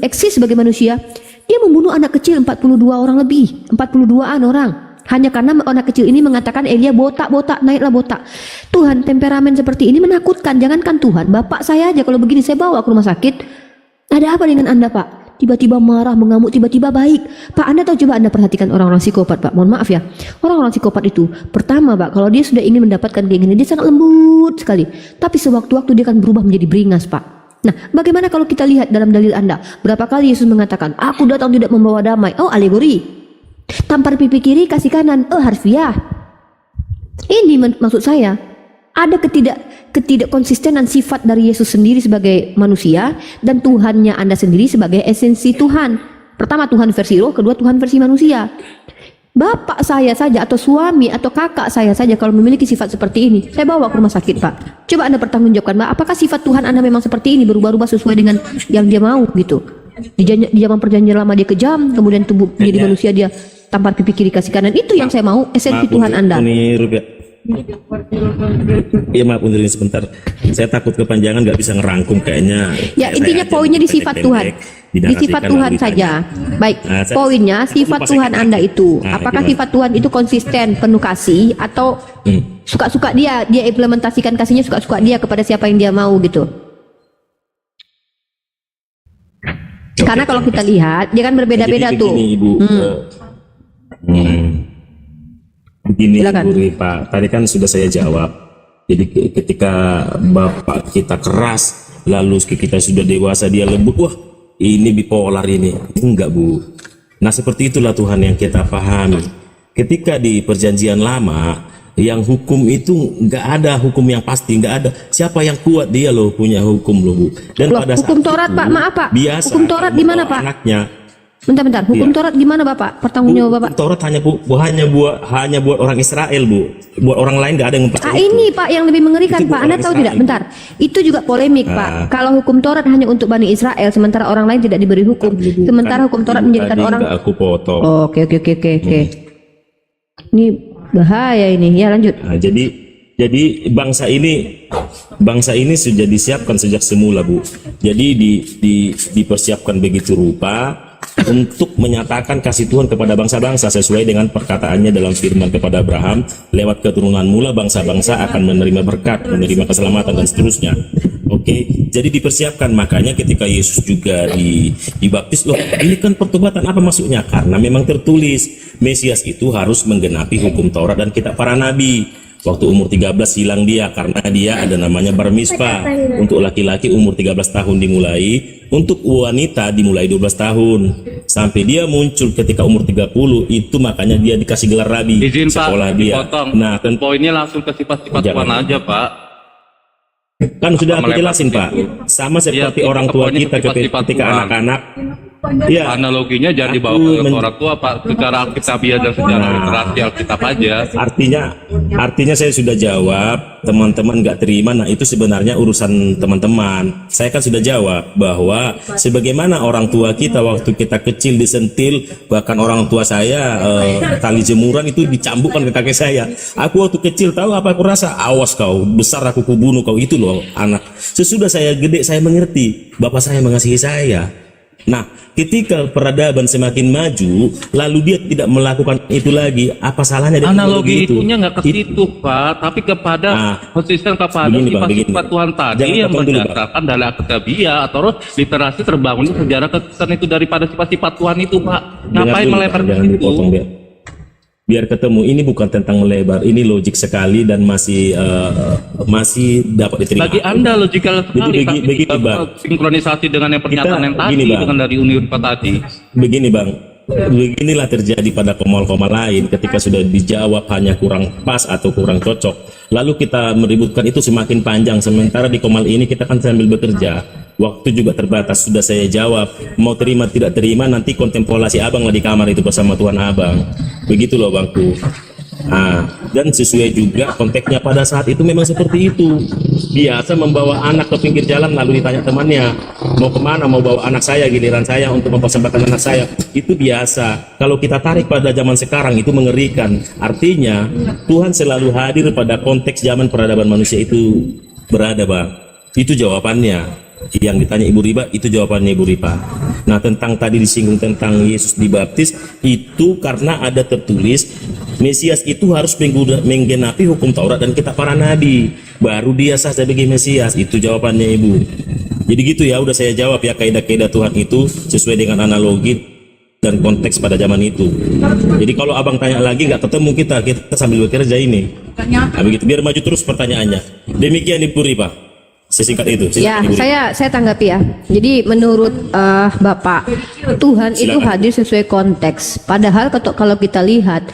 Speaker 2: eksis sebagai manusia, dia membunuh anak kecil 42 orang lebih, 42-an orang. Hanya karena anak kecil ini mengatakan Elia botak, naiklah botak. Tuhan, temperamen seperti ini menakutkan. Jangankan Tuhan, bapak saya aja kalau begini saya bawa ke rumah sakit. Ada apa dengan Anda, Pak? Tiba-tiba marah, mengamuk, tiba-tiba baik. Pak, Anda tahu, coba Anda perhatikan orang-orang psikopat, Pak. Mohon maaf ya. Orang-orang psikopat itu, pertama, Pak, kalau dia sudah ingin mendapatkan keinginan, dia sangat lembut sekali. Tapi sewaktu-waktu dia akan berubah menjadi beringas, Pak. Nah, bagaimana kalau kita lihat dalam dalil Anda? Berapa kali Yesus mengatakan, aku datang tidak membawa damai. Oh, alegori. Tampar pipi kiri, kasih kanan. Oh, harfiah. Ini maksud saya. Ada ketidak konsistenan sifat dari Yesus sendiri sebagai manusia dan Tuhannya Anda sendiri sebagai esensi Tuhan. Pertama Tuhan versi roh, kedua Tuhan versi manusia. Bapak saya saja atau suami atau kakak saya saja kalau memiliki sifat seperti ini, saya bawa ke rumah sakit, Pak. Coba Anda pertanggungjawabkan, Pak, apakah sifat Tuhan Anda memang seperti ini, berubah-ubah sesuai dengan yang dia mau gitu. Di zaman perjanjian lama dia kejam, kemudian tubuh menjadi manusia dia tampar pipi kiri kasih kanan. Itu yang saya mau, esensi Tuhan Anda.
Speaker 1: Iya, maaf undur ini sebentar. Saya takut kepanjangan, nggak bisa ngerangkum kayaknya.
Speaker 2: Ya, intinya poinnya di sifat Tuhan. Di sifat Tuhan saja. Baik, poinnya sifat Tuhan Anda itu. Apakah sifat Tuhan itu konsisten, penuh kasih, atau suka-suka dia implementasikan kasihnya suka-suka dia kepada siapa yang dia mau gitu. Karena kalau kita lihat, dia kan berbeda-beda tuh.
Speaker 1: Ibu, begini, Bu Ripa, tadi kan sudah saya jawab. Jadi ketika bapak kita keras, lalu kita sudah dewasa dia lembut, wah ini bipolar ini. Enggak, Bu. Nah, seperti itulah Tuhan yang kita pahami. Ketika di perjanjian lama, yang hukum itu nggak ada hukum yang pasti, nggak ada. Siapa yang kuat dia loh punya hukum loh, Bu. Dan
Speaker 2: loh,
Speaker 1: pada
Speaker 2: hukum
Speaker 1: saat
Speaker 2: Taurat,
Speaker 1: itu,
Speaker 2: Pak, maaf Pak.
Speaker 1: Biasa,
Speaker 2: hukum Taurat di mana, Pak?
Speaker 1: Anaknya.
Speaker 2: Bentar. Hukum Taurat gimana, Bapak? Pertanggungjawab Bapak.
Speaker 1: Taurat hanya buat orang Israel, Bu. Buat orang lain nggak ada yang mempercayai.
Speaker 2: Ini Pak yang lebih mengerikan, Pak. Anda tahu tidak? Bentar. Itu juga polemik, Pak. Kalau hukum Taurat hanya untuk Bani Israel, sementara orang lain tidak diberi hukum. Sementara hukum Taurat menjadikan orang.
Speaker 1: Aku potong.
Speaker 2: Oh, oke. Ini bahaya ini. Ya, lanjut.
Speaker 1: Nah, jadi bangsa ini sudah disiapkan sejak semula, Bu. Jadi dipersiapkan begitu rupa untuk menyatakan kasih Tuhan kepada bangsa-bangsa sesuai dengan perkataannya dalam firman kepada Abraham, lewat keturunan mula bangsa-bangsa akan menerima berkat, menerima keselamatan dan seterusnya. Oke, jadi dipersiapkan. Makanya ketika Yesus juga dibaptis, loh ini kan pertobatan, apa maksudnya? Karena memang tertulis Mesias itu harus menggenapi hukum Taurat dan kitab para nabi. Waktu umur 13 hilang dia karena dia ada namanya bar mitzvah. Untuk laki-laki umur 13 tahun dimulai, untuk wanita dimulai 12 tahun. Sampai dia muncul ketika umur 30, itu makanya dia dikasih gelar rabi.
Speaker 3: Izin
Speaker 1: sekolah
Speaker 3: Pak,
Speaker 1: dia.
Speaker 3: dipotong.
Speaker 1: Nah,
Speaker 3: Dan poinnya langsung ke sifat-sifat Tuhan aja, Pak.
Speaker 1: Kan sudah aku jelasin, Pak. Sama seperti orang tua kita ketika anak-anak Iya.
Speaker 3: Analoginya jangan
Speaker 1: Aku
Speaker 3: dibawa ke
Speaker 1: men-
Speaker 3: orang tua Pak, secara alkitabiah dan secara
Speaker 1: Nah.
Speaker 3: literasi Alkitab aja.
Speaker 1: Artinya saya sudah jawab, teman-teman nggak terima. Nah itu sebenarnya urusan teman-teman. Saya kan sudah jawab bahwa sebagaimana orang tua kita waktu kita kecil disentil, bahkan orang tua saya tali jemuran itu dicambukkan ke kaki saya. Aku waktu kecil tahu apa aku rasa, awas kau, besar aku kubunuh kau, itu loh anak. Sesudah saya gede saya mengerti, bapak saya mengasihi saya. Nah, ketika peradaban semakin maju, lalu dia tidak melakukan itu lagi, apa salahnya dia
Speaker 3: Analogi
Speaker 1: begitu?
Speaker 3: itunya nggak ke situ Pak, tapi kepada
Speaker 1: Nah,
Speaker 3: konsisten kepada
Speaker 1: begini, Bang, begini.
Speaker 3: sifat-sifat Tuhan tadi
Speaker 1: Jangan
Speaker 3: yang
Speaker 1: potong dulu, Bang.
Speaker 3: berdasarkan dari alkitabiah atau literasi terbangunnya sejarah kekristenan itu daripada sifat-sifat Tuhan itu Pak. Ngapain
Speaker 1: Dengar dulu,
Speaker 3: melebar
Speaker 1: Bang,
Speaker 3: ke
Speaker 1: jangan
Speaker 3: situ?
Speaker 1: dipotong, biar ketemu. Ini bukan tentang melebar, ini logik sekali dan masih dapat diterima.
Speaker 3: Bagi Anda logikal sekali, tapi
Speaker 1: begini,
Speaker 3: tidak
Speaker 1: Bang.
Speaker 3: sinkronisasi dengan yang pernyataan yang tadi,
Speaker 1: gini, Bang.
Speaker 3: dengan dari Unirpa tadi.
Speaker 1: Begini Bang, beginilah terjadi pada komal-komal lain ketika sudah dijawab hanya kurang pas atau kurang cocok. Lalu kita meributkan itu semakin panjang, sementara di komal ini kita kan sambil bekerja. Waktu juga terbatas, sudah saya jawab. Mau terima tidak terima nanti kontemplasi abang lah di kamar itu bersama Tuhan abang. Begitu loh Bangku. Nah, dan sesuai juga konteksnya pada saat itu memang seperti itu. Biasa membawa anak ke pinggir jalan lalu ditanya temannya, mau kemana, mau bawa anak saya, giliran saya untuk mempersembahkan anak saya. Itu biasa. Kalau kita tarik pada zaman sekarang itu mengerikan. Artinya Tuhan selalu hadir pada konteks zaman peradaban manusia itu berada Bang. Itu jawabannya. Yang ditanya Ibu Riba itu jawabannya Ibu Riba. Nah tentang tadi disinggung tentang Yesus dibaptis, itu karena ada tertulis Mesias itu harus menggenapi hukum Taurat dan kitab para nabi, baru dia sah sebagai Mesias. Itu jawabannya Ibu. Jadi gitu ya, udah saya jawab ya, kaidah-kaidah Tuhan itu sesuai dengan analogi dan konteks pada zaman itu. Jadi kalau abang tanya lagi nggak ketemu kita sambil bekerja ini. Nah, begitu biar maju terus pertanyaannya. Demikian Ibu Riba. Sesingkat itu.
Speaker 2: Ya,
Speaker 1: Ibu Riba.
Speaker 2: saya tanggapi ya. Jadi menurut Bapak, Tuhan itu
Speaker 1: Silakan.
Speaker 2: hadir sesuai konteks. Padahal kalau kita lihat,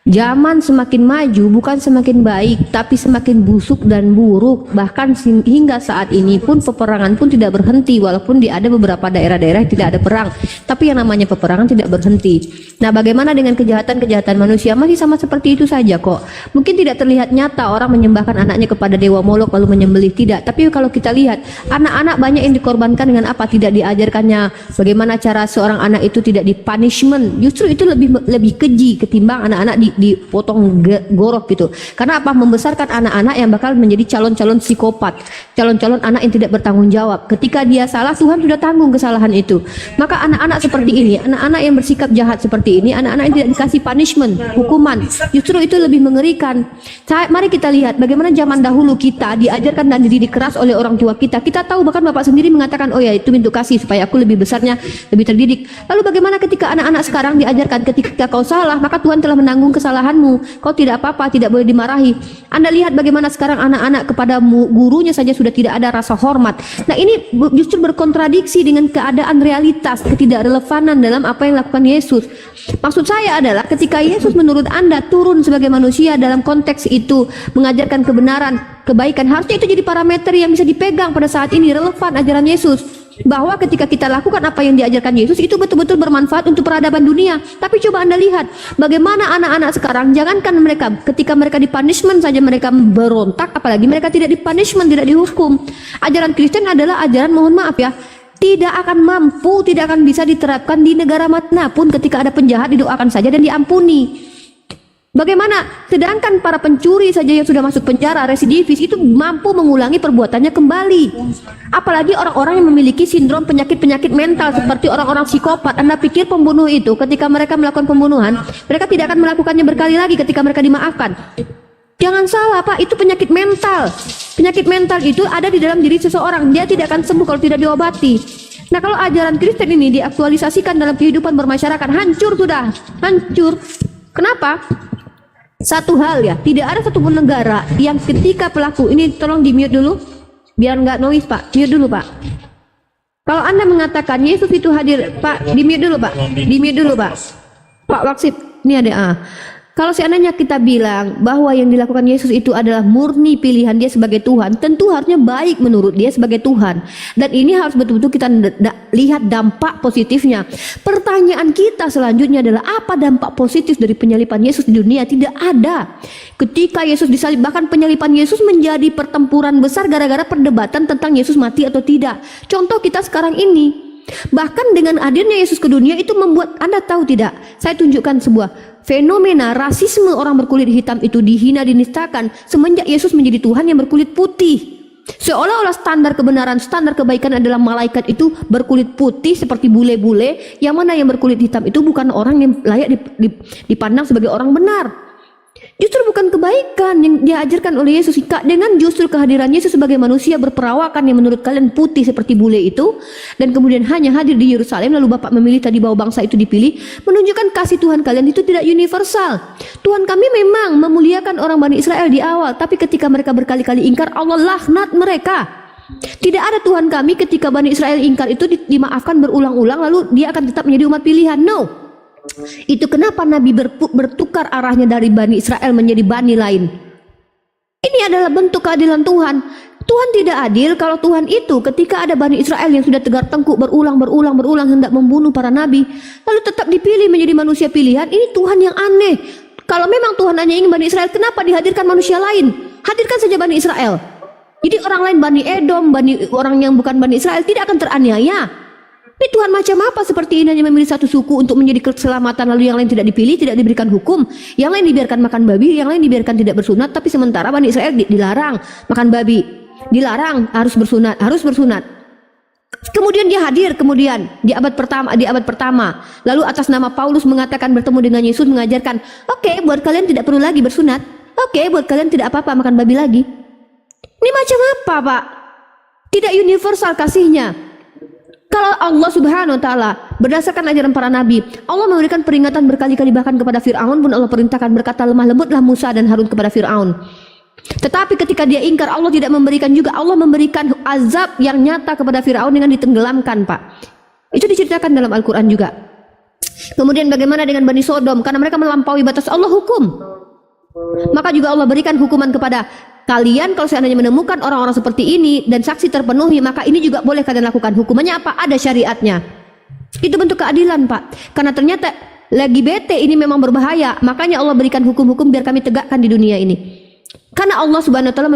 Speaker 2: zaman semakin maju bukan semakin baik, tapi semakin busuk dan buruk. Bahkan hingga saat ini pun peperangan pun tidak berhenti, walaupun ada beberapa daerah-daerah yang tidak ada perang. Tapi yang namanya peperangan tidak berhenti. Nah, bagaimana dengan kejahatan-kejahatan manusia? Masih sama seperti itu saja kok. Mungkin tidak terlihat nyata orang menyembahkan anaknya kepada dewa Molok lalu menyembelih, tidak. Tapi kalau kita lihat, anak-anak banyak yang dikorbankan dengan apa? Tidak diajarkannya bagaimana cara seorang anak itu tidak dipunishment. Justru itu lebih keji ketimbang anak-anak dipotong gorok gitu. Karena apa? Membesarkan anak-anak yang bakal menjadi calon-calon psikopat, calon-calon anak yang tidak bertanggung jawab. Ketika dia salah, Tuhan sudah tanggung kesalahan itu. Maka anak-anak seperti ini, anak-anak yang bersikap jahat seperti ini, anak-anak yang tidak dikasih punishment, hukuman, justru itu lebih mengerikan. Mari kita lihat bagaimana zaman dahulu kita diajarkan dan dididik keras oleh orang tua kita. Kita tahu, bahkan Bapak sendiri mengatakan, oh ya itu bentuk kasih supaya aku lebih besarnya lebih terdidik. Lalu bagaimana ketika anak-anak sekarang diajarkan ketika kau salah maka Tuhan telah menanggung kesalahanmu, kau tidak apa-apa, tidak boleh dimarahi. Anda lihat bagaimana sekarang anak-anak kepada gurunya saja sudah tidak ada rasa hormat. Nah ini justru berkontradiksi dengan keadaan realitas, ketidakrelevanan dalam apa yang dilakukan Yesus. Maksud saya adalah ketika Yesus menurut Anda turun sebagai manusia dalam konteks itu mengajarkan kebenaran, kebaikan, harusnya itu jadi parameter yang bisa dipegang pada saat ini, relevan ajaran Yesus. Bahwa ketika kita lakukan apa yang diajarkan Yesus itu betul-betul bermanfaat untuk peradaban dunia. Tapi coba Anda lihat bagaimana anak-anak sekarang, jangankan mereka ketika mereka dipunishment saja mereka berontak, apalagi mereka tidak dipunishment, tidak dihukum. Ajaran Kristen adalah ajaran, mohon maaf ya, tidak akan mampu, tidak akan bisa diterapkan di negara manapun. Ketika ada penjahat didoakan saja dan diampuni. Bagaimana? Sedangkan para pencuri saja yang sudah masuk penjara, residivis, itu mampu mengulangi perbuatannya kembali. Apalagi orang-orang yang memiliki sindrom penyakit-penyakit mental seperti orang-orang psikopat. Anda pikir pembunuh itu ketika mereka melakukan pembunuhan, mereka tidak akan melakukannya berkali lagi ketika mereka dimaafkan? Jangan salah Pak, itu penyakit mental. Penyakit mental itu ada di dalam diri seseorang. Dia tidak akan sembuh kalau tidak diobati. Nah kalau ajaran Kristen ini diaktualisasikan dalam kehidupan bermasyarakat, hancur sudah, hancur. Kenapa? Satu hal ya, tidak ada satupun negara yang ketika pelaku ini, tolong di mute dulu biar nggak noise Pak, mute dulu Pak. Kalau Anda mengatakan Yesus itu hadir, Pak, di mute dulu Pak, di mute dulu Pak. Pak Waksib, ini ada Kalau seandainya kita bilang bahwa yang dilakukan Yesus itu adalah murni pilihan dia sebagai Tuhan, tentu harusnya baik menurut dia sebagai Tuhan. Dan ini harus betul-betul kita lihat dampak positifnya. Pertanyaan kita selanjutnya adalah apa dampak positif dari penyaliban Yesus di dunia? Tidak ada. Ketika Yesus disalib, bahkan penyaliban Yesus menjadi pertempuran besar gara-gara perdebatan tentang Yesus mati atau tidak. Contoh kita sekarang ini. Bahkan dengan hadirnya Yesus ke dunia itu membuat, Anda tahu tidak? Saya tunjukkan sebuah fenomena rasisme orang berkulit hitam itu dihina, dinistakan semenjak Yesus menjadi Tuhan yang berkulit putih. Seolah-olah standar kebenaran, standar kebaikan adalah malaikat itu berkulit putih seperti bule-bule, yang mana yang berkulit hitam itu bukan orang yang layak dipandang sebagai orang benar. Justru bukan kebaikan yang diajarkan oleh Yesus. Dengan justru kehadiran Yesus sebagai manusia berperawakan yang menurut kalian putih seperti bule itu, dan kemudian hanya hadir di Yerusalem, lalu Bapak memilih tadi bahwa bangsa itu dipilih, menunjukkan kasih Tuhan kalian itu tidak universal. Tuhan kami memang memuliakan orang Bani Israel di awal, tapi ketika mereka berkali-kali ingkar, Allah laknat mereka. Tidak ada Tuhan kami ketika Bani Israel ingkar itu dimaafkan berulang-ulang lalu dia akan tetap menjadi umat pilihan. No. Itu kenapa Nabi bertukar arahnya dari Bani Israel menjadi Bani lain. Ini adalah bentuk keadilan Tuhan. Tuhan tidak adil kalau Tuhan itu ketika ada Bani Israel yang sudah tegar tengkuk berulang hendak membunuh para nabi, lalu tetap dipilih menjadi manusia pilihan. Ini Tuhan yang aneh. Kalau memang Tuhan hanya ingin Bani Israel, kenapa dihadirkan manusia lain? Hadirkan saja Bani Israel. Jadi orang lain, Bani Edom, orang yang bukan Bani Israel tidak akan teraniaya. Ini Tuhan macam apa seperti ini, hanya memilih satu suku untuk menjadi keselamatan, lalu yang lain tidak dipilih, tidak diberikan hukum, yang lain dibiarkan makan babi, yang lain dibiarkan tidak bersunat, tapi sementara Bani Israel dilarang makan babi, dilarang harus bersunat. Kemudian dia hadir di abad pertama, lalu atas nama Paulus mengatakan bertemu dengan Yesus mengajarkan, oke, buat kalian tidak perlu lagi bersunat, oke, buat kalian tidak apa-apa makan babi lagi. Ini macam apa, Pak? Tidak universal kasihnya. Kalau Allah Subhanahu wa taala berdasarkan ajaran para nabi, Allah memberikan peringatan berkali-kali, bahkan kepada Firaun pun Allah perintahkan, berkata lemah lembutlah Musa dan Harun kepada Firaun. Tetapi ketika dia ingkar, Allah tidak memberikan juga. Allah memberikan azab yang nyata kepada Firaun dengan ditenggelamkan, Pak. Itu diceritakan dalam Al-Qur'an juga. Kemudian bagaimana dengan Bani Sodom? Karena mereka melampaui batas Allah hukum, maka juga Allah berikan hukuman kepada kalian. Kalau seandainya menemukan orang-orang seperti ini dan saksi terpenuhi, maka ini juga boleh kalian lakukan. Hukumannya apa? Ada syariatnya. Itu bentuk keadilan, Pak. Karena ternyata lagi bete ini memang berbahaya, makanya Allah berikan hukum-hukum biar kami tegakkan di dunia ini. Karena Allah Subhanahu wa taala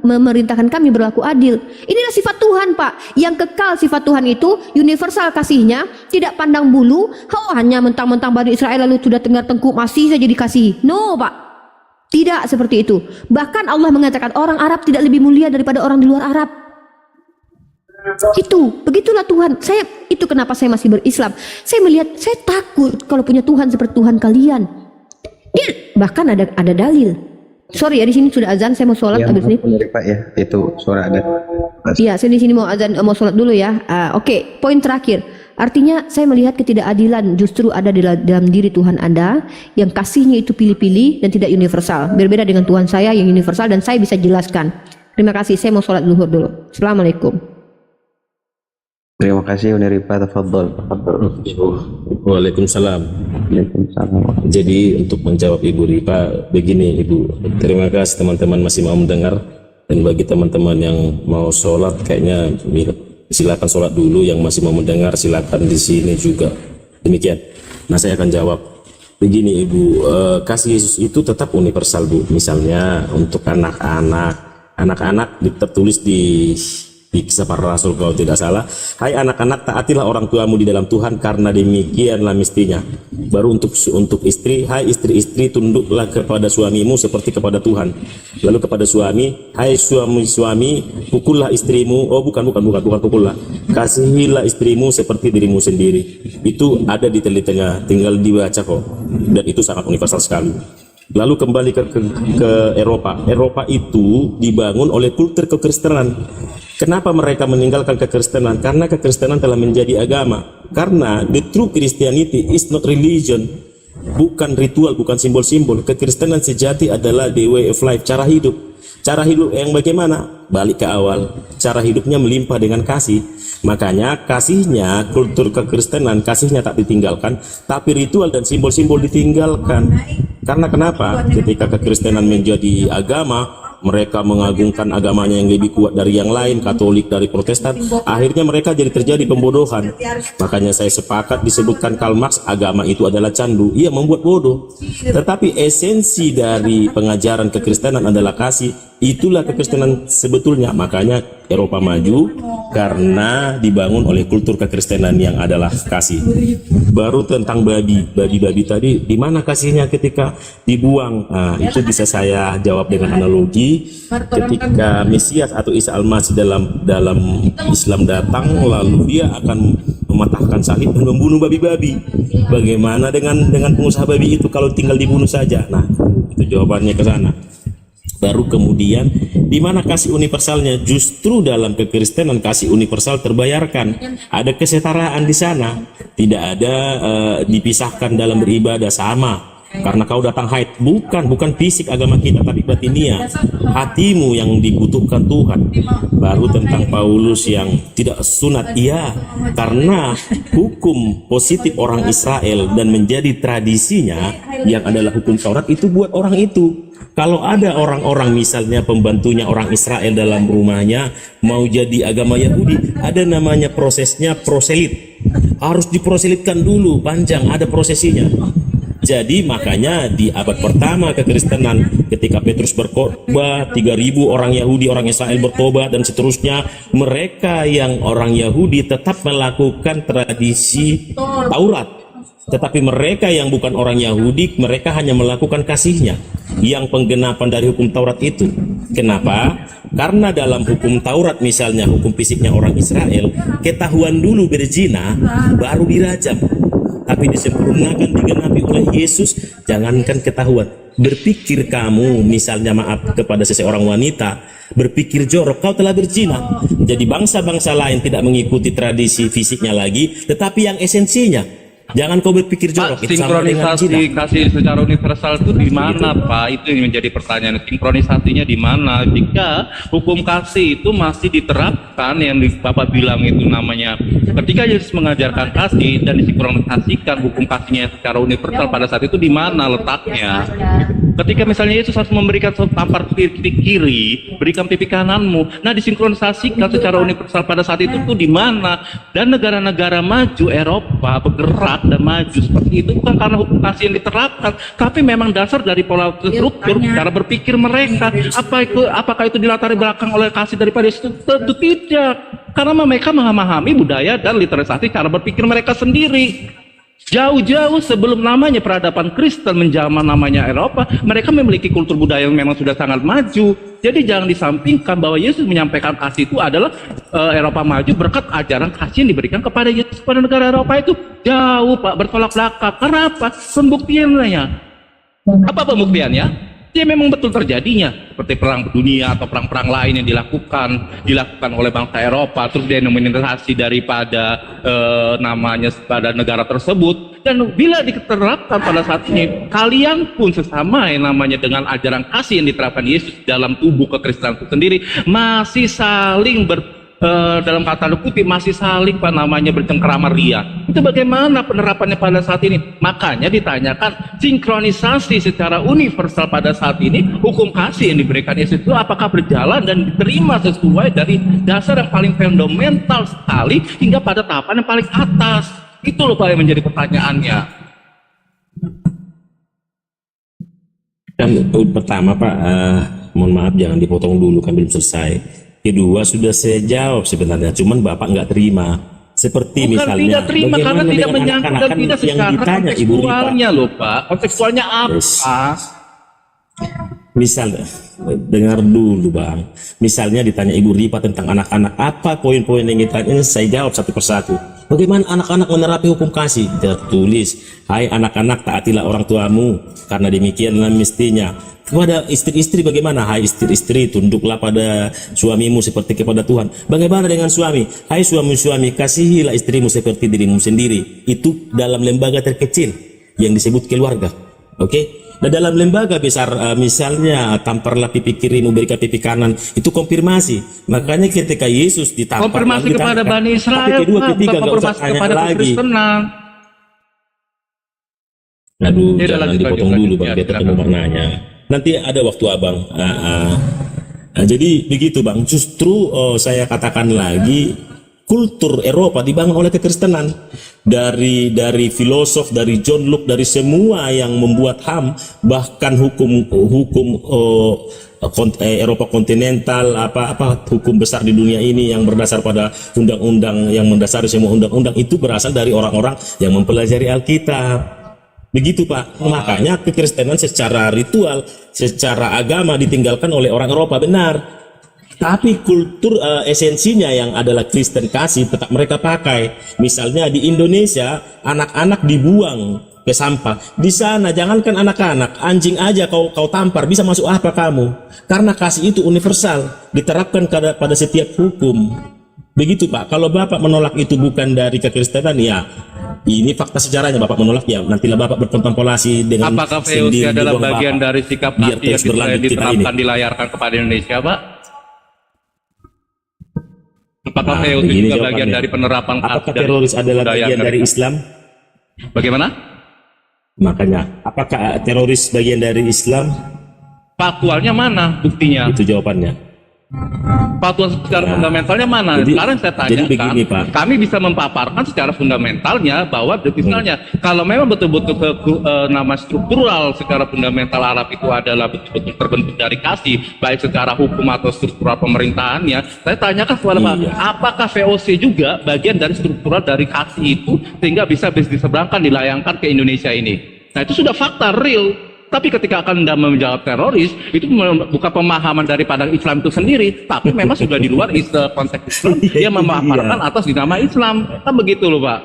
Speaker 2: memerintahkan kami berlaku adil. Inilah sifat Tuhan, Pak. Yang kekal sifat Tuhan itu universal kasihnya, tidak pandang bulu. Hanya mentang-mentang Bani Israel lalu sudah tenggar tengkuk masih saja dikasihi. No, Pak. Tidak seperti itu. Bahkan Allah mengatakan orang Arab tidak lebih mulia daripada orang di luar Arab. Itu, begitulah Tuhan. Itu kenapa saya masih berislam. Saya melihat, saya takut kalau punya Tuhan seperti Tuhan kalian. Bahkan ada dalil. Sorry ya, di sini sudah azan, saya mau sholat habis ini.
Speaker 4: Pak ya, itu suara ada.
Speaker 2: Iya, saya di sini mau azan, mau sholat dulu ya. Oke, poin terakhir. Artinya saya melihat ketidakadilan justru ada di dalam diri Tuhan Anda yang kasihnya itu pilih-pilih dan tidak universal. Berbeda dengan Tuhan saya yang universal dan saya bisa jelaskan. Terima kasih, saya mau sholat zuhur dulu. Assalamualaikum.
Speaker 4: Terima kasih Uniripa, tafadhol.
Speaker 1: Waalaikumsalam. Jadi untuk menjawab Ibu Ripa begini, Ibu, terima kasih teman-teman masih mau mendengar, dan bagi teman-teman yang mau sholat kayaknya silakan sholat dulu, yang masih mau mendengar silakan di sini juga demikian. Nah, saya akan jawab begini, Ibu, kasih Yesus itu tetap universal, Bu. Misalnya untuk anak-anak tertulis di Kisah Para Rasul kalau tidak salah, hai anak-anak taatilah orang tuamu di dalam Tuhan karena demikianlah mestinya. Baru untuk istri, hai istri-istri tunduklah kepada suamimu seperti kepada Tuhan. Lalu kepada suami, hai suami-suami pukullah istrimu. Oh bukan pukullah, kasihilah istrimu seperti dirimu sendiri. Itu ada di tengah, tinggal dibaca kok, dan itu sangat universal sekali. Lalu kembali ke Eropa. Eropa itu dibangun oleh kultur kekristenan. Kenapa mereka meninggalkan kekristenan? Karena kekristenan telah menjadi agama. Karena the true Christianity is not religion, bukan ritual, bukan simbol-simbol. Kekristenan sejati adalah the way of life, cara hidup. Cara hidup yang bagaimana? Balik ke awal. Cara hidupnya melimpah dengan kasih. Makanya kasihnya, kultur kekristenan, kasihnya tak ditinggalkan, tapi ritual dan simbol-simbol ditinggalkan. Karena kenapa? Ketika kekristenan menjadi agama, mereka mengagungkan agamanya yang lebih kuat dari yang lain, Katolik dari Protestan, akhirnya mereka jadi terjadi pembodohan. Makanya saya sepakat disebutkan Karl Marx, agama itu adalah candu, ia membuat bodoh. Tetapi esensi dari pengajaran kekristenan adalah kasih, itulah kekristenan sebetulnya. Makanya Eropa maju karena dibangun oleh kultur kekristenan yang adalah kasih. Baru tentang babi tadi, di mana kasihnya ketika dibuang? Nah, itu bisa saya jawab dengan analogi. Ketika Mesias atau Isa Al-Masih dalam Islam datang, lalu dia akan mematahkan salib dan membunuh babi-babi. Bagaimana dengan pengusaha babi itu kalau tinggal dibunuh saja? Nah, itu jawabannya ke sana. Baru kemudian di mana kasih universalnya? Justru dalam kekristenan kasih universal terbayarkan. Ada kesetaraan di sana. Tidak ada dipisahkan dalam beribadah sama. Karena kau datang haid, bukan fisik agama kita, tapi batinia, hatimu yang dibutuhkan Tuhan. Baru tentang Paulus yang tidak sunat, iya, karena hukum positif orang Israel dan menjadi tradisinya yang adalah hukum Taurat itu buat orang itu. Kalau ada orang-orang misalnya pembantunya orang Israel dalam rumahnya mau jadi agama Yahudi, ada namanya prosesnya proselit, harus diproselitkan dulu, panjang, ada prosesinya. Jadi makanya di abad pertama kekristenan, ketika Petrus berkhotbah, 3.000 orang Yahudi, orang Israel bertobat dan seterusnya, mereka yang orang Yahudi tetap melakukan tradisi Taurat, tetapi mereka yang bukan orang Yahudi, mereka hanya melakukan kasihnya, yang penggenapan dari hukum Taurat itu. Kenapa? Karena dalam hukum Taurat misalnya, hukum fisiknya orang Israel, ketahuan dulu berzina baru dirajam. Tapi disempurnakan, digenapi oleh Yesus, jangankan ketahuan, berpikir kamu misalnya, maaf, kepada seseorang wanita, berpikir jorok, kau telah berzina. Jadi bangsa-bangsa lain tidak mengikuti tradisi fisiknya lagi, tetapi yang esensinya. Jangan kau berpikir jorok, itu sama dengan zina.
Speaker 3: Sinkronisasi kasih secara universal itu di mana, Pak? Itu yang menjadi pertanyaan. Sinkronisasinya di mana? Jika hukum kasih itu masih diterapkan, yang Bapak bilang itu namanya, ketika Yesus mengajarkan kasih dan disinkronisasikan hukum kasihnya secara universal pada saat itu, di mana letaknya? Ketika misalnya Yesus harus memberikan tampar pipi kiri, berikan pipi kananmu, nah disinkronisasikan secara universal pada saat itu tuh di mana? Dan negara-negara maju Eropa bergerak dan maju seperti itu bukan karena hukum kasih yang diterapkan, tapi memang dasar dari pola struktur cara berpikir mereka. Apakah itu dilatari belakang oleh kasih daripada Yesus? Tentu tidak, karena mereka memahami budaya dan literasi cara berpikir mereka sendiri. Jauh-jauh sebelum namanya peradaban Kristen menjamah namanya Eropa, mereka memiliki kultur budaya yang memang sudah sangat maju. Jadi jangan disampingkan bahwa Yesus menyampaikan kasih itu adalah Eropa maju berkat ajaran kasih yang diberikan kepada Yesus pada negara Eropa itu. Jauh, Pak, bertolak belakang. Karena apa? Pembuktiannya. Apa pembuktiannya? Dia memang betul terjadinya, seperti perang dunia atau perang-perang lain yang dilakukan oleh bangsa Eropa, terus denominasi daripada namanya pada negara tersebut. Dan bila diterapkan pada saat ini, kalian pun sesama yang namanya dengan ajaran kasih yang diterapkan Yesus dalam tubuh kekristenan itu sendiri, masih saling dalam kata kutip masih saling bercengkrama ria. Itu bagaimana penerapannya pada saat ini? Makanya ditanyakan sinkronisasi secara universal pada saat ini, hukum kasih yang diberikan Yesus itu apakah berjalan dan diterima sesuai dari dasar yang paling fundamental sekali hingga pada tahapan yang paling atas. Itu loh Pak yang menjadi pertanyaannya.
Speaker 1: Dan pertama Pak, mohon maaf jangan dipotong dulu, kan belum selesai. Kedua sudah saya jawab sebenarnya, cuman Bapak nggak terima. Seperti
Speaker 3: bukan
Speaker 1: misalnya
Speaker 3: tidak terima karena tidak menyangkut dan tidak
Speaker 1: yang
Speaker 3: secara
Speaker 1: ditanya Ibu Ripa.
Speaker 3: kontekstualnya loh Pak. Kontekstualnya apa?
Speaker 1: Yes. Misalnya, dengar dulu Bang. Misalnya ditanya Ibu Ripa tentang anak-anak, apa poin-poin yang ditanya? Saya jawab satu persatu. Bagaimana anak-anak menerapi hukum kasih? Tertulis, hai anak-anak taatilah orang tuamu, karena demikianlah mestinya. Kepada istri-istri bagaimana? Hai istri-istri, tunduklah pada suamimu seperti kepada Tuhan. Bagaimana dengan suami? Hai suami-suami, kasihilah istrimu seperti dirimu sendiri. Itu dalam lembaga terkecil yang disebut keluarga. Oke? Nah, dalam lembaga besar misalnya tamparlah pipi kiri memberikan pipi kanan, itu konfirmasi. Makanya ketika Yesus ditampar,
Speaker 3: Konfirmasi kepada Bani Israel,
Speaker 1: tapi kedua
Speaker 3: Pak,
Speaker 1: ketiga
Speaker 3: bukan
Speaker 1: nggak usah
Speaker 3: konfirmasi
Speaker 1: tanya
Speaker 3: kepada
Speaker 1: lagi.
Speaker 3: kekristenan.
Speaker 1: Aduh,
Speaker 3: Ya,
Speaker 1: jangan
Speaker 3: lanjut,
Speaker 1: dipotong
Speaker 3: lanjut,
Speaker 1: dulu
Speaker 3: lanjut.
Speaker 1: bang,
Speaker 3: Ya,
Speaker 1: kita ketemu
Speaker 3: silakan.
Speaker 1: maknanya. Nanti ada waktu abang. Nah, jadi begitu bang. Justru saya katakan lagi, kultur Eropa dibangun oleh kekristenan. Dari filosof, dari John Locke, dari semua yang membuat HAM, bahkan hukum Eropa kontinental, apa hukum besar di dunia ini yang berdasar pada undang-undang yang mendasari semua undang-undang itu berasal dari orang-orang yang mempelajari Alkitab. Begitu Pak. Makanya kekristenan secara ritual, secara agama ditinggalkan oleh orang Eropa, benar. Tapi kultur esensinya yang adalah Kristen kasih tetap mereka pakai. Misalnya di Indonesia anak-anak dibuang ke sampah. Di sana jangankan anak-anak, anjing aja kau tampar, bisa masuk apa kamu? Karena kasih itu universal, diterapkan pada setiap hukum. Begitu Pak. Kalau Bapak menolak itu bukan dari kekristenan, ya ini fakta sejarahnya. Bapak menolak, ya nantilah Bapak berkontemplasi dengan
Speaker 3: Apakah VOC
Speaker 1: sendiri di
Speaker 3: adalah
Speaker 1: ruang
Speaker 3: bagian
Speaker 1: Bapak.
Speaker 3: dari sikap
Speaker 1: Biar
Speaker 3: kasih
Speaker 1: terus
Speaker 3: yang
Speaker 1: berlanjut kita ini.
Speaker 3: diterapkan dilayarkan kepada Indonesia, Pak? Apakah
Speaker 1: Nah,
Speaker 3: VOC
Speaker 1: begini
Speaker 3: juga
Speaker 1: jawabannya.
Speaker 3: bagian dari penerapan kasih
Speaker 1: Apakah
Speaker 3: dan
Speaker 1: teroris adalah
Speaker 3: budaya
Speaker 1: bagian dari
Speaker 3: Amerika?
Speaker 1: Islam?
Speaker 3: Bagaimana?
Speaker 1: Makanya, apakah teroris bagian dari Islam?
Speaker 3: Faktualnya mana buktinya?
Speaker 1: Itu jawabannya.
Speaker 3: Faktual secara
Speaker 1: Nah,
Speaker 3: fundamentalnya mana?
Speaker 1: jadi-
Speaker 3: Sekarang saya
Speaker 1: jadi
Speaker 3: tanyakan,
Speaker 1: begini, Pak.
Speaker 3: kami bisa mempaparkan secara fundamentalnya bahwa misalnya kalau memang betul-betul nama struktural secara fundamental Arab itu adalah betul-betul terbentuk dari kasih, baik secara hukum atau struktural pemerintahannya, saya tanyakan kepada Pak,
Speaker 1: Iya.
Speaker 3: apakah VOC juga bagian dari struktural dari kasih itu sehingga bisa diseberangkan, dilayangkan ke Indonesia ini? Nah itu sudah fakta real. Tapi ketika akan Anda menjawab teroris, itu bukan pemahaman daripada Islam itu sendiri, tapi memang sudah di luar konteks Islam, dia memaparkan atas dinama Islam. Kan begitu loh Pak.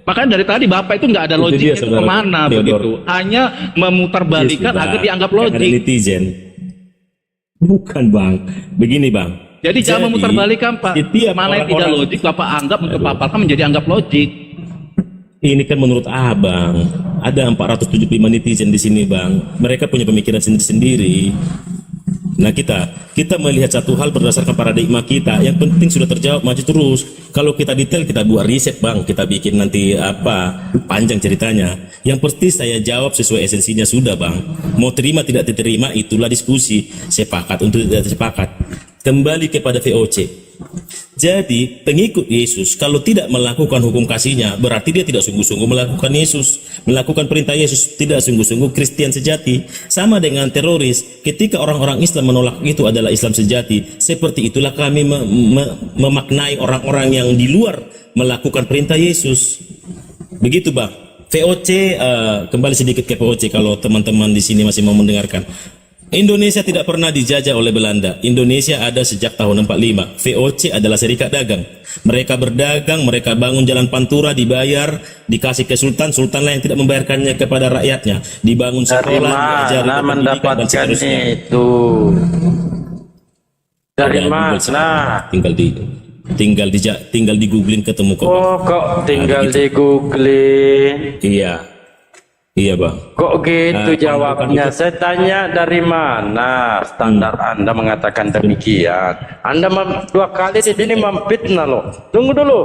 Speaker 3: Makanya dari tadi Bapak itu nggak ada
Speaker 1: Itu
Speaker 3: logiknya
Speaker 1: dia,
Speaker 3: itu
Speaker 1: Saudara
Speaker 3: kemana
Speaker 1: Theodor.
Speaker 3: begitu. Hanya memutarbalikan
Speaker 1: Ya sudah,
Speaker 3: agar dianggap
Speaker 1: yang ada
Speaker 3: logik.
Speaker 1: netizen. Bukan Bang. Begini Bang.
Speaker 3: Jadi jangan memutarbalikan Pak.
Speaker 1: setiap
Speaker 3: Mana yang tidak
Speaker 1: orang-orang-
Speaker 3: logik Bapak anggap untuk paparkan menjadi anggap logik.
Speaker 1: Ini kan menurut Abang, ada 475 netizen di sini Bang. Mereka punya pemikiran sendiri-sendiri. Nah kita melihat satu hal berdasarkan paradigma kita. Yang penting sudah terjawab, maju terus. Kalau kita detail, kita buat riset Bang. Kita bikin nanti panjang ceritanya. Yang pasti saya jawab sesuai esensinya sudah Bang. Mau terima tidak diterima itulah diskusi. Sepakat untuk tidak sepakat. Kembali kepada VOC. Jadi pengikut Yesus kalau tidak melakukan hukum kasihnya berarti dia tidak sungguh-sungguh melakukan Yesus, melakukan perintah Yesus, tidak sungguh-sungguh Kristen sejati. Sama dengan teroris, ketika orang-orang Islam menolak itu adalah Islam sejati. Seperti itulah kami memaknai orang-orang yang di luar melakukan perintah Yesus. Begitu Bang. VOC, kembali sedikit ke VOC kalau teman-teman di sini masih mau mendengarkan. Indonesia tidak pernah dijajah oleh Belanda. Indonesia ada sejak tahun 45. VOC adalah serikat dagang. Mereka berdagang, mereka bangun jalan pantura, dibayar, dikasih ke sultan, sultanlah yang tidak membayarkannya kepada rakyatnya. Dibangun
Speaker 5: Dari
Speaker 1: sekolah, diajari
Speaker 5: mana
Speaker 1: pendidikan dan
Speaker 5: mendapatkan
Speaker 1: seterusnya.
Speaker 5: itu? Dari
Speaker 1: Ada Google
Speaker 5: mana?
Speaker 1: sekarang. Tinggal di googling ketemu kok. Bang.
Speaker 5: Oh, kok tinggal
Speaker 1: Nah, gitu.
Speaker 5: di googling?
Speaker 1: Iya Bang.
Speaker 5: Kok gitu
Speaker 1: Nah,
Speaker 5: jawabnya?
Speaker 1: itu-
Speaker 5: Saya tanya dari mana standar Anda mengatakan demikian? Anda dua kali di sini memfitnah loh. Tunggu dulu.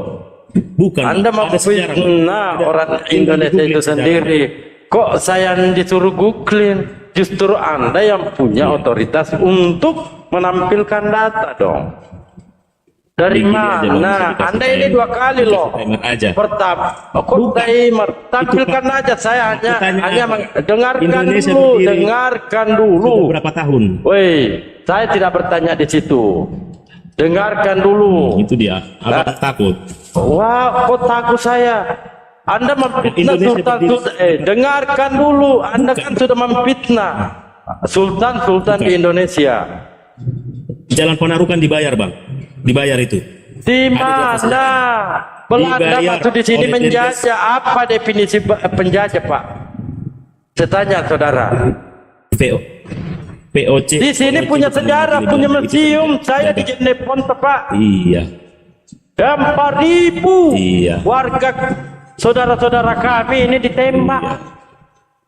Speaker 1: Bukan.
Speaker 5: Anda
Speaker 1: ada sejarah, Bang.
Speaker 5: memfitnah
Speaker 1: Ada.
Speaker 5: orang
Speaker 1: Tinggal di
Speaker 5: Indonesia
Speaker 1: googling
Speaker 5: itu
Speaker 1: sejarah.
Speaker 5: sendiri. Kok saya disuruh googling? Justru Anda yang punya otoritas untuk menampilkan data dong. Dari
Speaker 1: Gini aja, Bang,
Speaker 5: mana?
Speaker 1: dikasih
Speaker 5: Anda ini
Speaker 1: timer.
Speaker 5: dua kali
Speaker 1: Dikasih
Speaker 5: loh.
Speaker 1: timer aja.
Speaker 5: Pertama, kok timer? Tampilkan aja. Saya hanya dengarkan
Speaker 1: Indonesia
Speaker 5: dulu,
Speaker 1: berdiri
Speaker 5: dengarkan dulu.
Speaker 1: Sudah berapa tahun?
Speaker 5: Woi, saya tidak bertanya di situ. Dengarkan dulu.
Speaker 1: Itu dia. Abang takut.
Speaker 5: Wah, kok takut saya? Anda memfitnah
Speaker 1: Indonesia
Speaker 5: sultan.
Speaker 1: berdiri.
Speaker 5: Dengarkan dulu. Anda kan sudah memfitnah sultan di Indonesia.
Speaker 1: Jalan Penarukan dibayar Bang. Dibayar itu.
Speaker 5: Di mana? Belanda
Speaker 1: Dibayar
Speaker 5: masuk di sini
Speaker 1: oleh
Speaker 5: menjajah. Apa definisi penjajah, Pak? Saya tanya, saudara.
Speaker 1: POC.
Speaker 5: Di sini punya sejarah, punya museum. Saya di Genepon, Pak.
Speaker 1: Iya.
Speaker 5: 4.000
Speaker 1: Iya.
Speaker 5: warga saudara-saudara kami ini ditembak.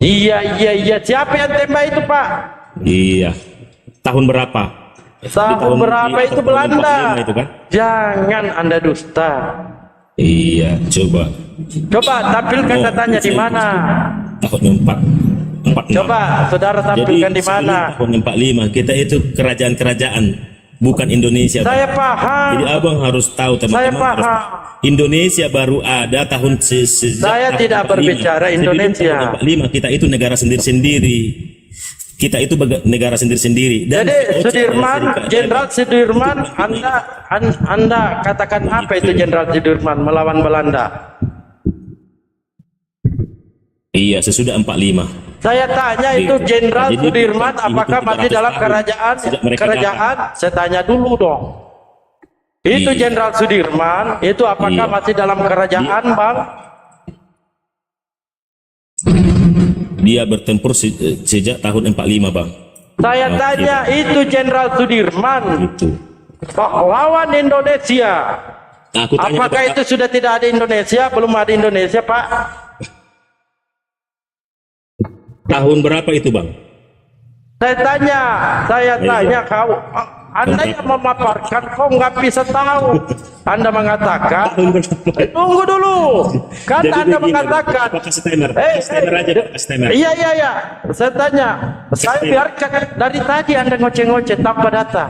Speaker 5: Iya. Siapa yang tembak itu, Pak?
Speaker 1: Iya. Tahun berapa?
Speaker 5: Tahun berapa itu Belanda?
Speaker 1: 45 itu kan?
Speaker 5: Jangan Anda dusta.
Speaker 1: Iya, coba.
Speaker 5: Coba tampilkan datanya di mana?
Speaker 1: Tahun 46.
Speaker 5: Coba saudara tampilkan di mana?
Speaker 1: Tahun 45 kita itu kerajaan-kerajaan, bukan Indonesia.
Speaker 5: Saya
Speaker 1: Bang.
Speaker 5: paham.
Speaker 1: Jadi abang harus tahu
Speaker 5: Saya
Speaker 1: teman-teman.
Speaker 5: paham.
Speaker 1: Indonesia baru ada tahun sejak
Speaker 5: Saya
Speaker 1: tahun
Speaker 5: tidak
Speaker 1: 45.
Speaker 5: berbicara
Speaker 1: Sebelum
Speaker 5: Indonesia.
Speaker 1: tahun 45 kita itu negara sendiri-sendiri. Kita itu negara sendiri-sendiri. Dan
Speaker 5: Jadi Sudirman, Jenderal Sudirman, Anda katakan apa itu Jenderal Sudirman melawan Belanda?
Speaker 1: Iya, sesudah 45.
Speaker 5: Saya tanya itu Jenderal
Speaker 1: Jadi,
Speaker 5: Sudirman
Speaker 1: ini
Speaker 5: apakah
Speaker 1: 300
Speaker 5: masih dalam
Speaker 1: tahun
Speaker 5: kerajaan?
Speaker 1: sejak mereka
Speaker 5: Kerajaan? Saya tanya dulu dong. Itu
Speaker 1: Iya.
Speaker 5: Jenderal Sudirman, itu apakah
Speaker 1: Iya.
Speaker 5: masih dalam kerajaan, Bang?
Speaker 1: Dia bertempur sejak tahun 45, Bang.
Speaker 5: Saya
Speaker 1: Oke.
Speaker 5: tanya itu Jenderal Sudirman
Speaker 1: Itu.
Speaker 5: pahlawan Indonesia.
Speaker 1: Nah, aku tanya
Speaker 5: Apakah
Speaker 1: kepada-
Speaker 5: itu sudah tidak ada Indonesia? Belum ada Indonesia, Pak?
Speaker 1: tahun berapa itu, Bang?
Speaker 5: Saya tanya kau. Anda yang memaparkan, kau nggak bisa tahu. Anda mengatakan,
Speaker 1: Tahun berapa?
Speaker 5: tunggu dulu. Kan
Speaker 1: Jadi
Speaker 5: Anda
Speaker 1: begini,
Speaker 5: mengatakan,
Speaker 1: apakah Stemer? Stemer aja, Pak, Stemer.
Speaker 5: Iya. Saya tanya, saya biarkan dari tadi Anda ngoceh-ngoceh tanpa data.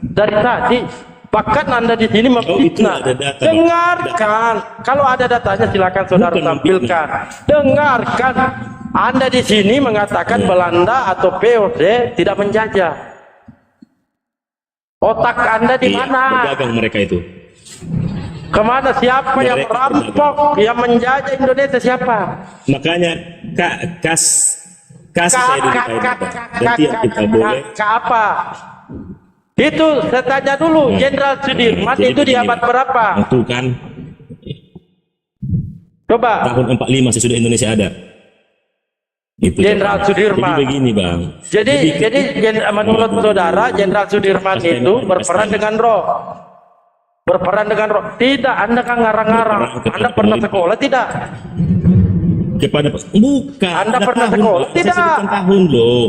Speaker 5: Dari tadi, bahkan Anda di sini memfitnah.
Speaker 1: ada data, Bang.
Speaker 5: Dengarkan, kalau ada datanya silakan saudara
Speaker 1: Bukan
Speaker 5: tampilkan. Dengarkan, Anda di sini mengatakan Belanda atau POD tidak menjajah. Otak Anda di
Speaker 1: Iya,
Speaker 5: mana?
Speaker 1: berdagang mereka itu.
Speaker 5: Kemana? Siapa yang
Speaker 1: Mereka
Speaker 5: merampok, yang menjajah Indonesia? Siapa?
Speaker 1: Makanya kasih saya dulu kayak Berarti yang kita boleh.
Speaker 5: apa? Itu saya tanya dulu, Jenderal Sudirman
Speaker 1: Jadi
Speaker 5: itu di
Speaker 1: begini,
Speaker 5: abad
Speaker 1: Bang.
Speaker 5: berapa?
Speaker 1: Itu kan
Speaker 5: Coba.
Speaker 1: tahun 45 sesudah Indonesia ada. Itu
Speaker 5: Jenderal
Speaker 1: Bang.
Speaker 5: Sudirman.
Speaker 1: Jadi begini, Bang.
Speaker 5: Jadi menurut saudara Jenderal Sudirman itu berperan dengan roh. Berperan dengan roh. Tidak, Anda kan ngarang-ngarang. Anda pernah sekolah tidak?
Speaker 1: Kepada bukan.
Speaker 5: Anda
Speaker 1: ada
Speaker 5: pernah
Speaker 1: tahun,
Speaker 5: sekolah?
Speaker 1: Bang. Saya
Speaker 5: Tidak.
Speaker 1: sebutkan tahun loh.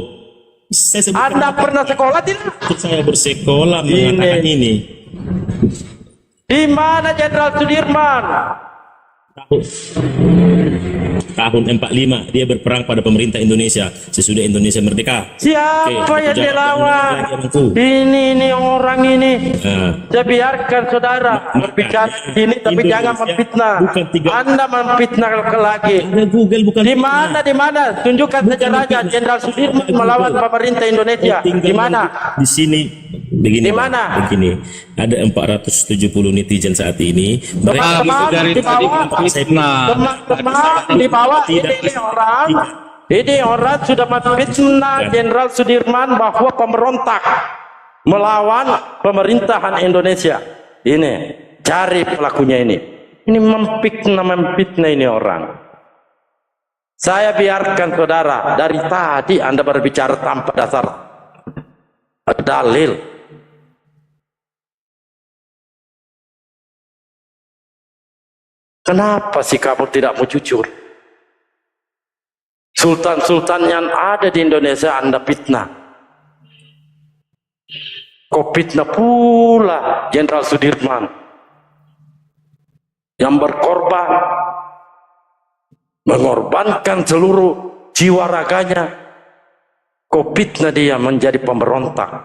Speaker 1: Saya sebutkan
Speaker 5: Anda pernah sekolah tidak?
Speaker 1: saya bersekolah mengatakan ini.
Speaker 5: Di mana Jenderal Sudirman?
Speaker 1: Tahun 45 dia berperang pada pemerintah Indonesia sesudah Indonesia merdeka.
Speaker 5: Siapa
Speaker 1: Oke,
Speaker 5: yang
Speaker 1: aku jawab
Speaker 5: dilawan?
Speaker 1: lagi sama ku.
Speaker 5: Ini orang ini.
Speaker 1: Nah,
Speaker 5: Saya biarkan saudara berbicara ini, tapi
Speaker 1: Indonesia
Speaker 5: jangan memfitnah.
Speaker 1: bukan tiga-
Speaker 5: Anda memfitnah lagi.
Speaker 1: ada Google bukan
Speaker 5: Di mana? Tunjukkan sejarahnya Jenderal Sudirman melawan pemerintah Indonesia. Di mana?
Speaker 1: Di sini begini.
Speaker 5: Di mana?
Speaker 1: Begini. Ada 470 netizen saat ini.
Speaker 5: Teman-teman
Speaker 3: itu dari
Speaker 5: di
Speaker 3: tadi
Speaker 5: bawah.
Speaker 3: fitnah.
Speaker 5: Teman-teman di bawah ini orang sudah memfitnah Jenderal Sudirman bahwa pemberontak melawan pemerintahan Indonesia. Ini cari pelakunya ini. Ini memfitnah ini orang. Saya biarkan saudara dari tadi Anda berbicara tanpa dasar dalil. Kenapa sih kamu tidak mau jujur? Sultan-sultan yang ada di Indonesia Anda fitnah. Kau fitnah pula Jenderal Sudirman yang berkorban, mengorbankan seluruh jiwa raganya. Kau fitnah dia menjadi pemberontak.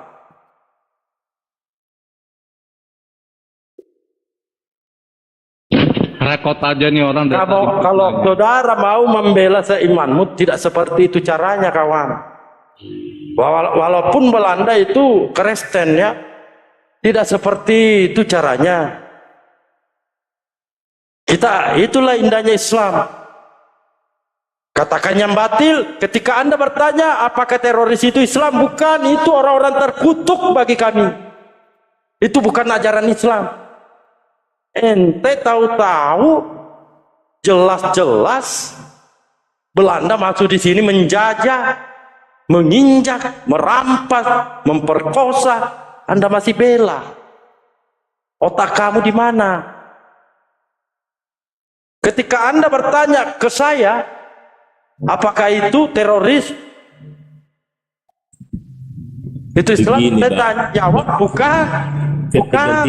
Speaker 3: Rekod aja nih orang dari tadi.
Speaker 5: Kalau saudara mau membela seimanmu, tidak seperti itu caranya, kawan. Walaupun Belanda itu Kristen ya, tidak seperti itu caranya. Itulah indahnya Islam. Katakan yang batil, ketika Anda bertanya apakah teroris itu Islam, bukan, itu orang-orang terkutuk bagi kami. Itu bukan ajaran Islam. Ente tahu-tahu jelas-jelas Belanda masuk di sini menjajah, menginjak, merampas, memperkosa. Anda masih bela. Otak kamu di mana? Ketika Anda bertanya ke saya, Apakah itu teroris? Itu Islam?
Speaker 1: Begini,
Speaker 5: Saya
Speaker 1: Bang.
Speaker 5: tanya, jawab bukan. Bukan.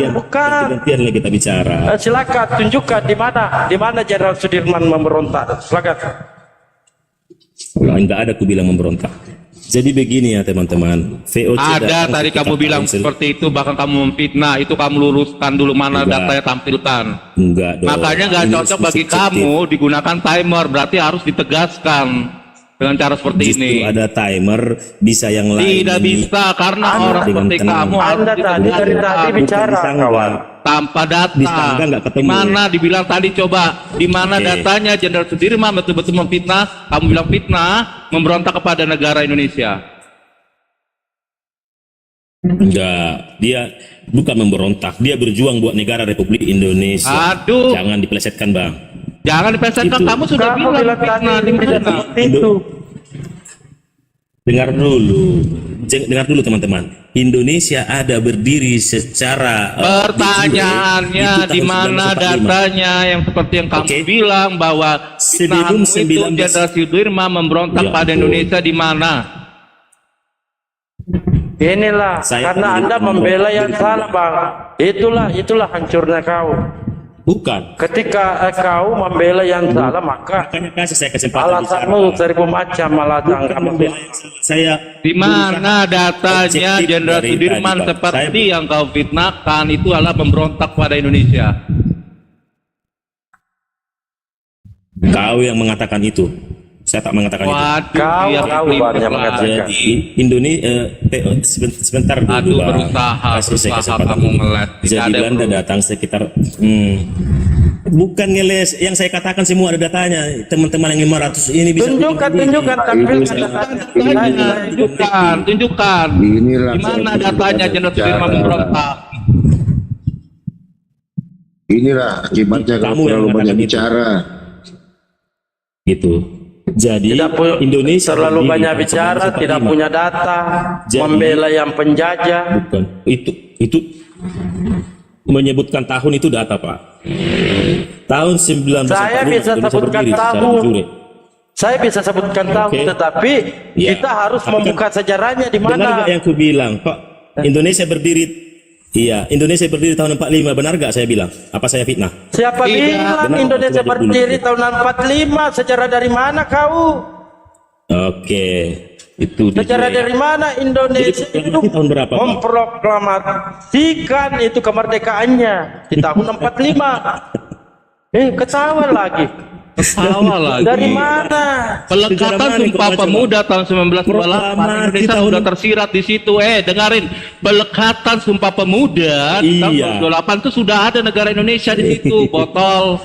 Speaker 1: Gantian lagi kita bicara.
Speaker 5: Silakan tunjukkan di mana Jenderal Sudirman memberontak. Silakan.
Speaker 1: Enggak ada aku bilang memberontak. Jadi begini ya teman-teman. VOC
Speaker 3: Ada
Speaker 1: datang
Speaker 3: tadi
Speaker 1: ketika
Speaker 3: kamu
Speaker 1: Pak
Speaker 3: bilang
Speaker 1: Insel-
Speaker 3: seperti itu, bahkan kamu memfitnah. Itu kamu luruskan dulu mana
Speaker 1: Enggak.
Speaker 3: datanya tampilkan.
Speaker 1: Enggak dong.
Speaker 3: Makanya nggak
Speaker 1: Ini
Speaker 3: cocok bagi
Speaker 1: subjektif.
Speaker 3: kamu digunakan timer. Berarti harus ditegaskan dengan cara seperti
Speaker 1: Justru
Speaker 3: ini.
Speaker 1: ada timer, bisa yang lain.
Speaker 3: Tidak
Speaker 1: ini.
Speaker 3: bisa karena orang
Speaker 1: dengan
Speaker 3: seperti
Speaker 1: tenang.
Speaker 3: kamu harus
Speaker 5: Anda tadi dari
Speaker 3: ditegaskan.
Speaker 5: tadi bicara,
Speaker 1: Bukan
Speaker 5: kawan.
Speaker 3: Tanpa data.
Speaker 1: Disangka nggak ketemu.
Speaker 3: Di mana dibilang tadi, coba di mana
Speaker 1: Oke.
Speaker 3: datanya Jenderal Sudirman betul-betul memfitnah? Kamu bilang fitnah, memberontak kepada negara Indonesia.
Speaker 1: Enggak, dia bukan memberontak, dia berjuang buat negara Republik Indonesia.
Speaker 3: Aduh.
Speaker 1: Jangan dipelesetkan, Bang.
Speaker 3: Jangan dipelesetkan,
Speaker 1: Itu.
Speaker 3: kamu sudah
Speaker 5: Kamu
Speaker 3: bilang
Speaker 5: bilang
Speaker 3: fitnah
Speaker 5: tadi
Speaker 3: di
Speaker 5: tidak
Speaker 3: mana?
Speaker 5: seperti itu.
Speaker 1: Dengar dulu. Dengar dulu teman-teman. Indonesia ada berdiri secara
Speaker 3: Pertanyaannya
Speaker 1: itu
Speaker 3: di
Speaker 1: tahun
Speaker 3: mana
Speaker 1: 1945.
Speaker 3: datanya yang seperti yang kamu
Speaker 1: Oke.
Speaker 3: bilang bahwa
Speaker 1: Sebelum
Speaker 3: fitnahmu itu
Speaker 1: 19
Speaker 3: Jenderal Sudirman memberontak
Speaker 1: Ya
Speaker 3: pada
Speaker 1: ampun.
Speaker 3: Indonesia di mana?
Speaker 5: Inilah
Speaker 1: Saya
Speaker 5: karena
Speaker 1: kan
Speaker 5: Anda
Speaker 1: jadi
Speaker 5: membela yang
Speaker 1: pemberontak.
Speaker 5: salah, Bang. Itulah hancurnya kau.
Speaker 1: Bukan.
Speaker 5: Ketika kau membela yang salah, maka
Speaker 1: Makanya kasih saya kesempatan
Speaker 5: alasanmu seribu macam alasan
Speaker 1: Bukan
Speaker 5: kamu.
Speaker 1: membela yang salah. Saya
Speaker 3: Di mana datanya
Speaker 1: objektif
Speaker 3: Jenderal
Speaker 1: dari
Speaker 3: Sudirman
Speaker 1: tadi, Pak.
Speaker 3: seperti yang kau fitnahkan itu adalah memberontak pada Indonesia?
Speaker 1: Kau yang mengatakan itu. Saya tak mengatakan itu.
Speaker 3: Waduh,
Speaker 5: Kau
Speaker 3: dia
Speaker 5: tahu
Speaker 3: pelipur
Speaker 5: banyak
Speaker 3: lagi.
Speaker 5: mengatakan.
Speaker 1: Jadi Indonesia sebentar dulu,
Speaker 3: Aduh,
Speaker 1: Bang.
Speaker 3: berusaha
Speaker 1: Kasih saya kesempatan
Speaker 3: kamu
Speaker 1: dulu.
Speaker 3: ngeles. Tidak
Speaker 1: Jadi
Speaker 3: ada
Speaker 1: Belanda
Speaker 3: perlu.
Speaker 1: datang sekitar bukan ngeles, yang saya katakan semua ada datanya. Teman-teman yang 500 ini bisa
Speaker 5: Tunjukkan tampil datanya.
Speaker 3: Tunjukkan.
Speaker 4: Inilah
Speaker 3: Di mana
Speaker 4: saya
Speaker 3: datanya
Speaker 4: bicara.
Speaker 3: Jenderal Sudirman memberontak?
Speaker 4: Inilah akibatnya
Speaker 1: Kamu
Speaker 4: kalau
Speaker 1: yang
Speaker 4: terlalu banyak
Speaker 1: mengatakan itu.
Speaker 4: bicara.
Speaker 1: gitu. Jadi Indonesia
Speaker 5: terlalu
Speaker 1: berdiri
Speaker 5: banyak
Speaker 1: tahun
Speaker 5: bicara,
Speaker 1: 1945.
Speaker 5: tidak punya data,
Speaker 1: Jadi-
Speaker 5: membela yang penjajah.
Speaker 1: Bukan. Itu menyebutkan tahun itu data, Pak. Tahun 1945
Speaker 5: Saya bisa
Speaker 1: Indonesia
Speaker 5: sebutkan
Speaker 1: berdiri secara
Speaker 5: tahun.
Speaker 1: jure.
Speaker 5: Saya bisa sebutkan tahun,
Speaker 1: Oke.
Speaker 5: tetapi
Speaker 1: Ya,
Speaker 5: kita harus
Speaker 1: tapi kan-
Speaker 5: membuka sejarahnya di
Speaker 1: Benar
Speaker 5: mana.
Speaker 1: nggak yang ku bilang, Pak? Indonesia berdiri. Iya, Indonesia berdiri tahun 45. Benar nggak saya bilang? Apa saya fitnah?
Speaker 5: Siapa
Speaker 3: Tidak.
Speaker 5: bilang
Speaker 1: Benar,
Speaker 5: Indonesia
Speaker 1: betul,
Speaker 5: berdiri
Speaker 1: betul.
Speaker 5: tahun 45? Sejarah dari mana kau?
Speaker 1: Oke, itu dia.
Speaker 5: Sejarah dari mana Indonesia
Speaker 1: Jadi,
Speaker 5: itu
Speaker 1: tahun berapa, Pak?
Speaker 5: memproklamasikan itu kemerdekaannya di tahun 45? Ketawa lagi.
Speaker 3: Ketawa lagi.
Speaker 5: Dari mana?
Speaker 3: Pelekatan
Speaker 1: Sejarah mana
Speaker 3: Sumpah
Speaker 1: yang kau baca,
Speaker 3: Pemuda tahun 1948
Speaker 1: Proklamasi
Speaker 3: Indonesia
Speaker 1: tahun-
Speaker 3: sudah tersirat di situ. Dengarin, pelekatan Sumpah Pemuda di tahun
Speaker 1: Iya.
Speaker 3: 1948 itu sudah ada negara Indonesia di situ, botol.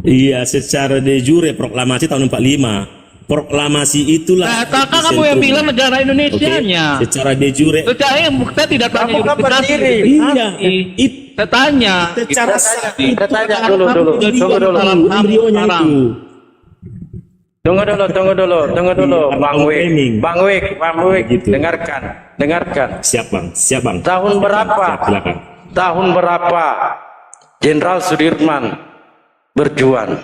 Speaker 1: Iya, secara de jure proklamasi tahun 45. Proklamasi itulah.
Speaker 3: Katakan kamu yang bilang negara
Speaker 1: Oke,
Speaker 3: Indonesianya.
Speaker 1: secara de jure.
Speaker 3: Saya tidak tanya
Speaker 5: Kamu kan
Speaker 3: justifikasi.
Speaker 5: berdiri.
Speaker 1: Iya,
Speaker 3: Saya tanya.
Speaker 1: secara
Speaker 5: Kita tanya dulu. Tunggu dulu.
Speaker 1: embrionya itu.
Speaker 5: Tunggu dulu,
Speaker 1: Iya,
Speaker 5: Bang
Speaker 1: kamu
Speaker 5: Wik.
Speaker 1: framing.
Speaker 5: Bang Wik,
Speaker 1: Gitu.
Speaker 5: dengarkan.
Speaker 1: Siap, Bang.
Speaker 5: Tahun berapa?
Speaker 1: Siap, silakan.
Speaker 5: Tahun berapa Jenderal Sudirman berjuang?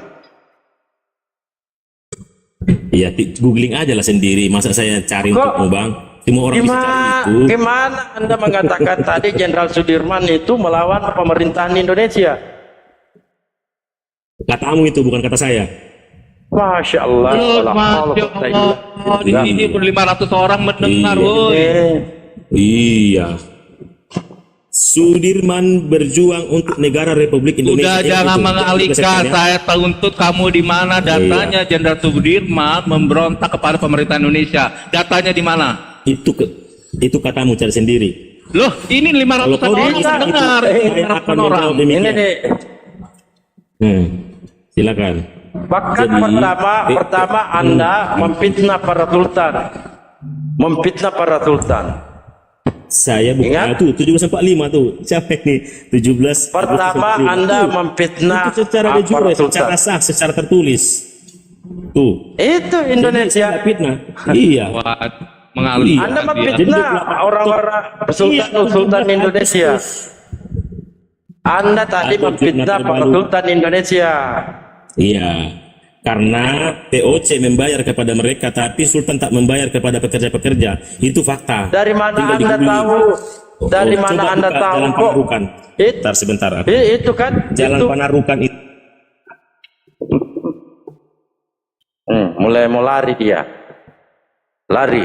Speaker 1: Iya, googling aja lah sendiri. Masa saya cari
Speaker 5: Kok-
Speaker 1: untukmu, Bang? Semua orang bisa cari itu.
Speaker 5: Gimana Anda mengatakan tadi Jenderal Sudirman itu melawan pemerintahan Indonesia?
Speaker 1: Katamu itu bukan kata saya.
Speaker 5: Masya Allah.
Speaker 3: Masya Allah. Di sini 500 orang mendengar,
Speaker 1: Iya.
Speaker 3: woi.
Speaker 1: Iya. Sudirman berjuang untuk negara Republik Indonesia.
Speaker 3: Udah jangan
Speaker 1: Itu.
Speaker 3: mengalihkan,
Speaker 1: Itu
Speaker 3: saya tuntut kamu di mana datanya Jenderal Sudirman memberontak kepada pemerintah Indonesia. Datanya di mana?
Speaker 1: itu katamu cari sendiri.
Speaker 3: Loh, ini 500
Speaker 1: Kalau kau
Speaker 3: orang
Speaker 1: bisa
Speaker 3: mendengar.
Speaker 1: itu, saya
Speaker 3: 500
Speaker 1: akan
Speaker 3: orang.
Speaker 1: menjawab demikian.
Speaker 5: Ini nih.
Speaker 1: Silakan.
Speaker 5: Bahkan
Speaker 1: Jadi,
Speaker 5: pertama Anda memfitnah para sultan.
Speaker 1: Saya bukan
Speaker 5: Ingat?
Speaker 1: tuh 1745 tuh. Siapa ini? 17
Speaker 5: Pertama
Speaker 1: Agustus 45.
Speaker 5: Anda
Speaker 1: Tuh.
Speaker 5: memfitnah
Speaker 1: Itu secara de jure,
Speaker 5: para sultan.
Speaker 1: secara sah, secara tertulis. Tuh.
Speaker 5: Itu
Speaker 1: Jadi saya
Speaker 5: Indonesia.
Speaker 1: nggak fitnah. Iya.
Speaker 3: Wah, mengalih.
Speaker 1: Iya.
Speaker 5: Anda
Speaker 3: dia.
Speaker 5: memfitnah orang-orang sultan Indonesia. Anda tadi
Speaker 1: Ada
Speaker 5: memfitnah
Speaker 1: fitnah
Speaker 5: para
Speaker 1: terbaru.
Speaker 5: sultan Indonesia.
Speaker 1: Iya. karena POC membayar kepada mereka tapi Sultan tak membayar kepada pekerja-pekerja. Itu fakta.
Speaker 5: Dari mana
Speaker 1: Tinggal
Speaker 5: Anda
Speaker 1: di-googling.
Speaker 5: tahu? Dari mana
Speaker 1: coba
Speaker 5: Anda
Speaker 1: buka
Speaker 5: tahu
Speaker 1: Jalan
Speaker 5: kok?
Speaker 1: Panarukan.
Speaker 5: It-
Speaker 1: Sebentar.
Speaker 5: Itu kan
Speaker 1: Jalan
Speaker 5: itu.
Speaker 1: Panarukan itu.
Speaker 5: Mulai mau lari dia. Lari.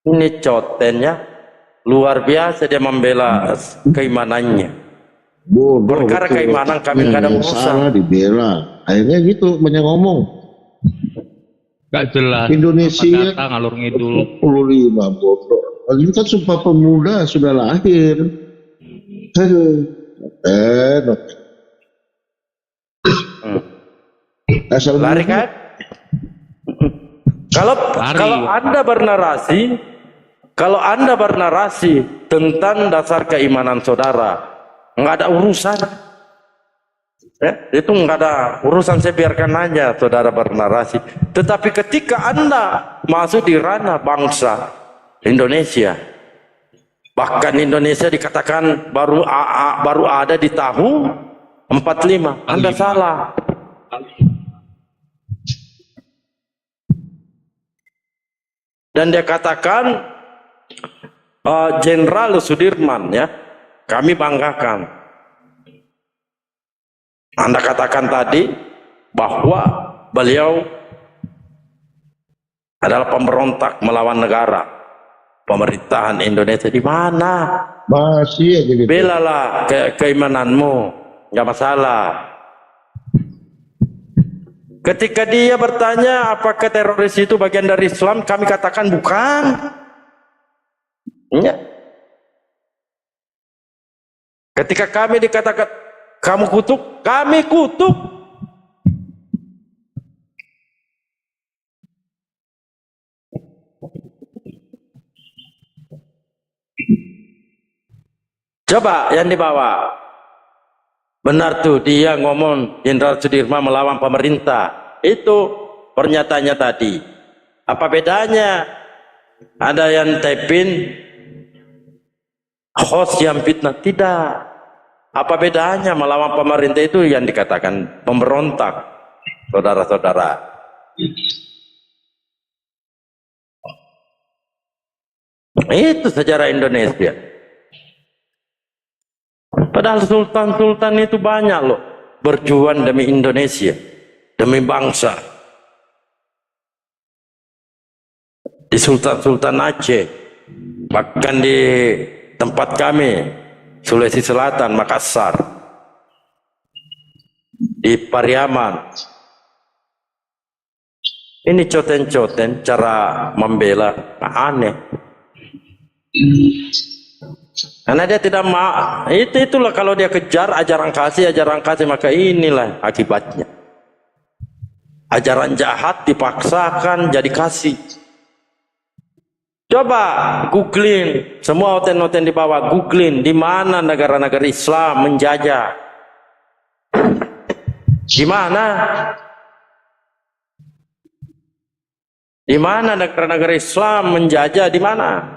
Speaker 5: Ini cotennya luar biasa, dia membela keimanannya.
Speaker 4: Bodoh.
Speaker 5: Perkara
Speaker 4: betul.
Speaker 5: keimanan kami nggak ada
Speaker 4: Yang
Speaker 5: urusan.
Speaker 4: salah dibela. Akhirnya gitu banyak ngomong.
Speaker 3: Gak jelas.
Speaker 4: Indonesia
Speaker 3: Data ngalur ngidul.
Speaker 4: 45 bodoh. Ini kan Sumpah Pemuda sudah lahir. Aduh. Asal
Speaker 5: Lari kan? Kalau
Speaker 3: Lari.
Speaker 5: kalau Anda bernarasi tentang dasar keimanan saudara, nggak ada urusan. Itu nggak ada urusan, saya biarkan aja saudara bernarasi. Tetapi ketika Anda masuk di ranah bangsa Indonesia, bahkan Indonesia dikatakan baru ada di tahun 45, Anda salah. Dan dia katakan Jenderal Sudirman, ya, kami banggakan. Anda katakan tadi bahwa beliau adalah pemberontak melawan negara, pemerintahan Indonesia. Di mana?
Speaker 4: masih aja gitu.
Speaker 5: Belalah keimananmu, nggak masalah. Ketika dia bertanya apakah teroris itu bagian dari Islam, kami katakan bukan. Ya. Ketika kami dikatakan kamu kutuk, kami kutuk. Coba yang dibawa. Benar tuh dia ngomong Jenderal Sudirman melawan pemerintah. Itu pernyataannya tadi. Apa bedanya? Ada yang typin host yang fitnah? Tidak. Apa bedanya melawan pemerintah itu yang dikatakan pemberontak, saudara-saudara? Itu sejarah Indonesia. Padahal sultan-sultan itu banyak loh berjuang demi Indonesia, demi bangsa. Di Sultan-Sultan Aceh, bahkan di tempat kami Sulawesi Selatan, Makassar, di Pariaman. Ini coten-coten cara membela, aneh. Karena dia tidak mau, itulah kalau dia kejar ajaran kasih, maka inilah akibatnya. Ajaran jahat dipaksakan jadi kasih. Coba googling, semua hotel-hotel di bawah, googling di mana negara-negara Islam menjajah. Di mana? Di mana negara-negara Islam menjajah, di mana?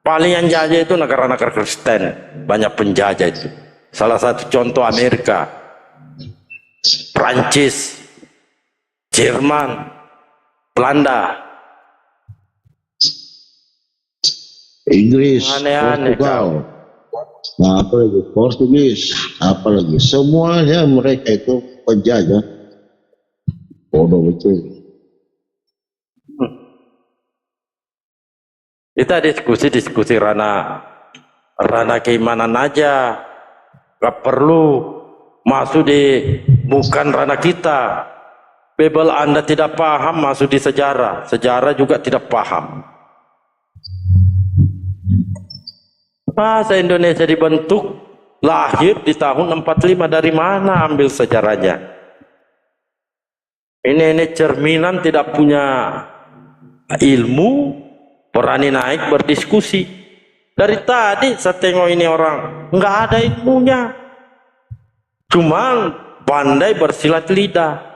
Speaker 5: Paling yang jajah itu negara-negara Kristen, banyak penjajah itu. Salah satu contoh Amerika, Prancis, Jerman, Belanda,
Speaker 4: Inggris,
Speaker 5: aneh-aneh
Speaker 4: Portugal, nah, apa lagi? Portugis, apalagi semuanya mereka itu penjajah. Bodoh betul.
Speaker 5: Kita diskusi ranah keimanan aja, gak perlu masuk di bukan ranah kita. Bebel Anda tidak paham masuk di sejarah, sejarah juga tidak paham. Masa Indonesia dibentuk lahir di tahun 45, dari mana ambil sejarahnya? Ini cerminan tidak punya ilmu, berani naik berdiskusi. Dari tadi saya tengok ini orang nggak ada ilmunya, cuman pandai bersilat lidah.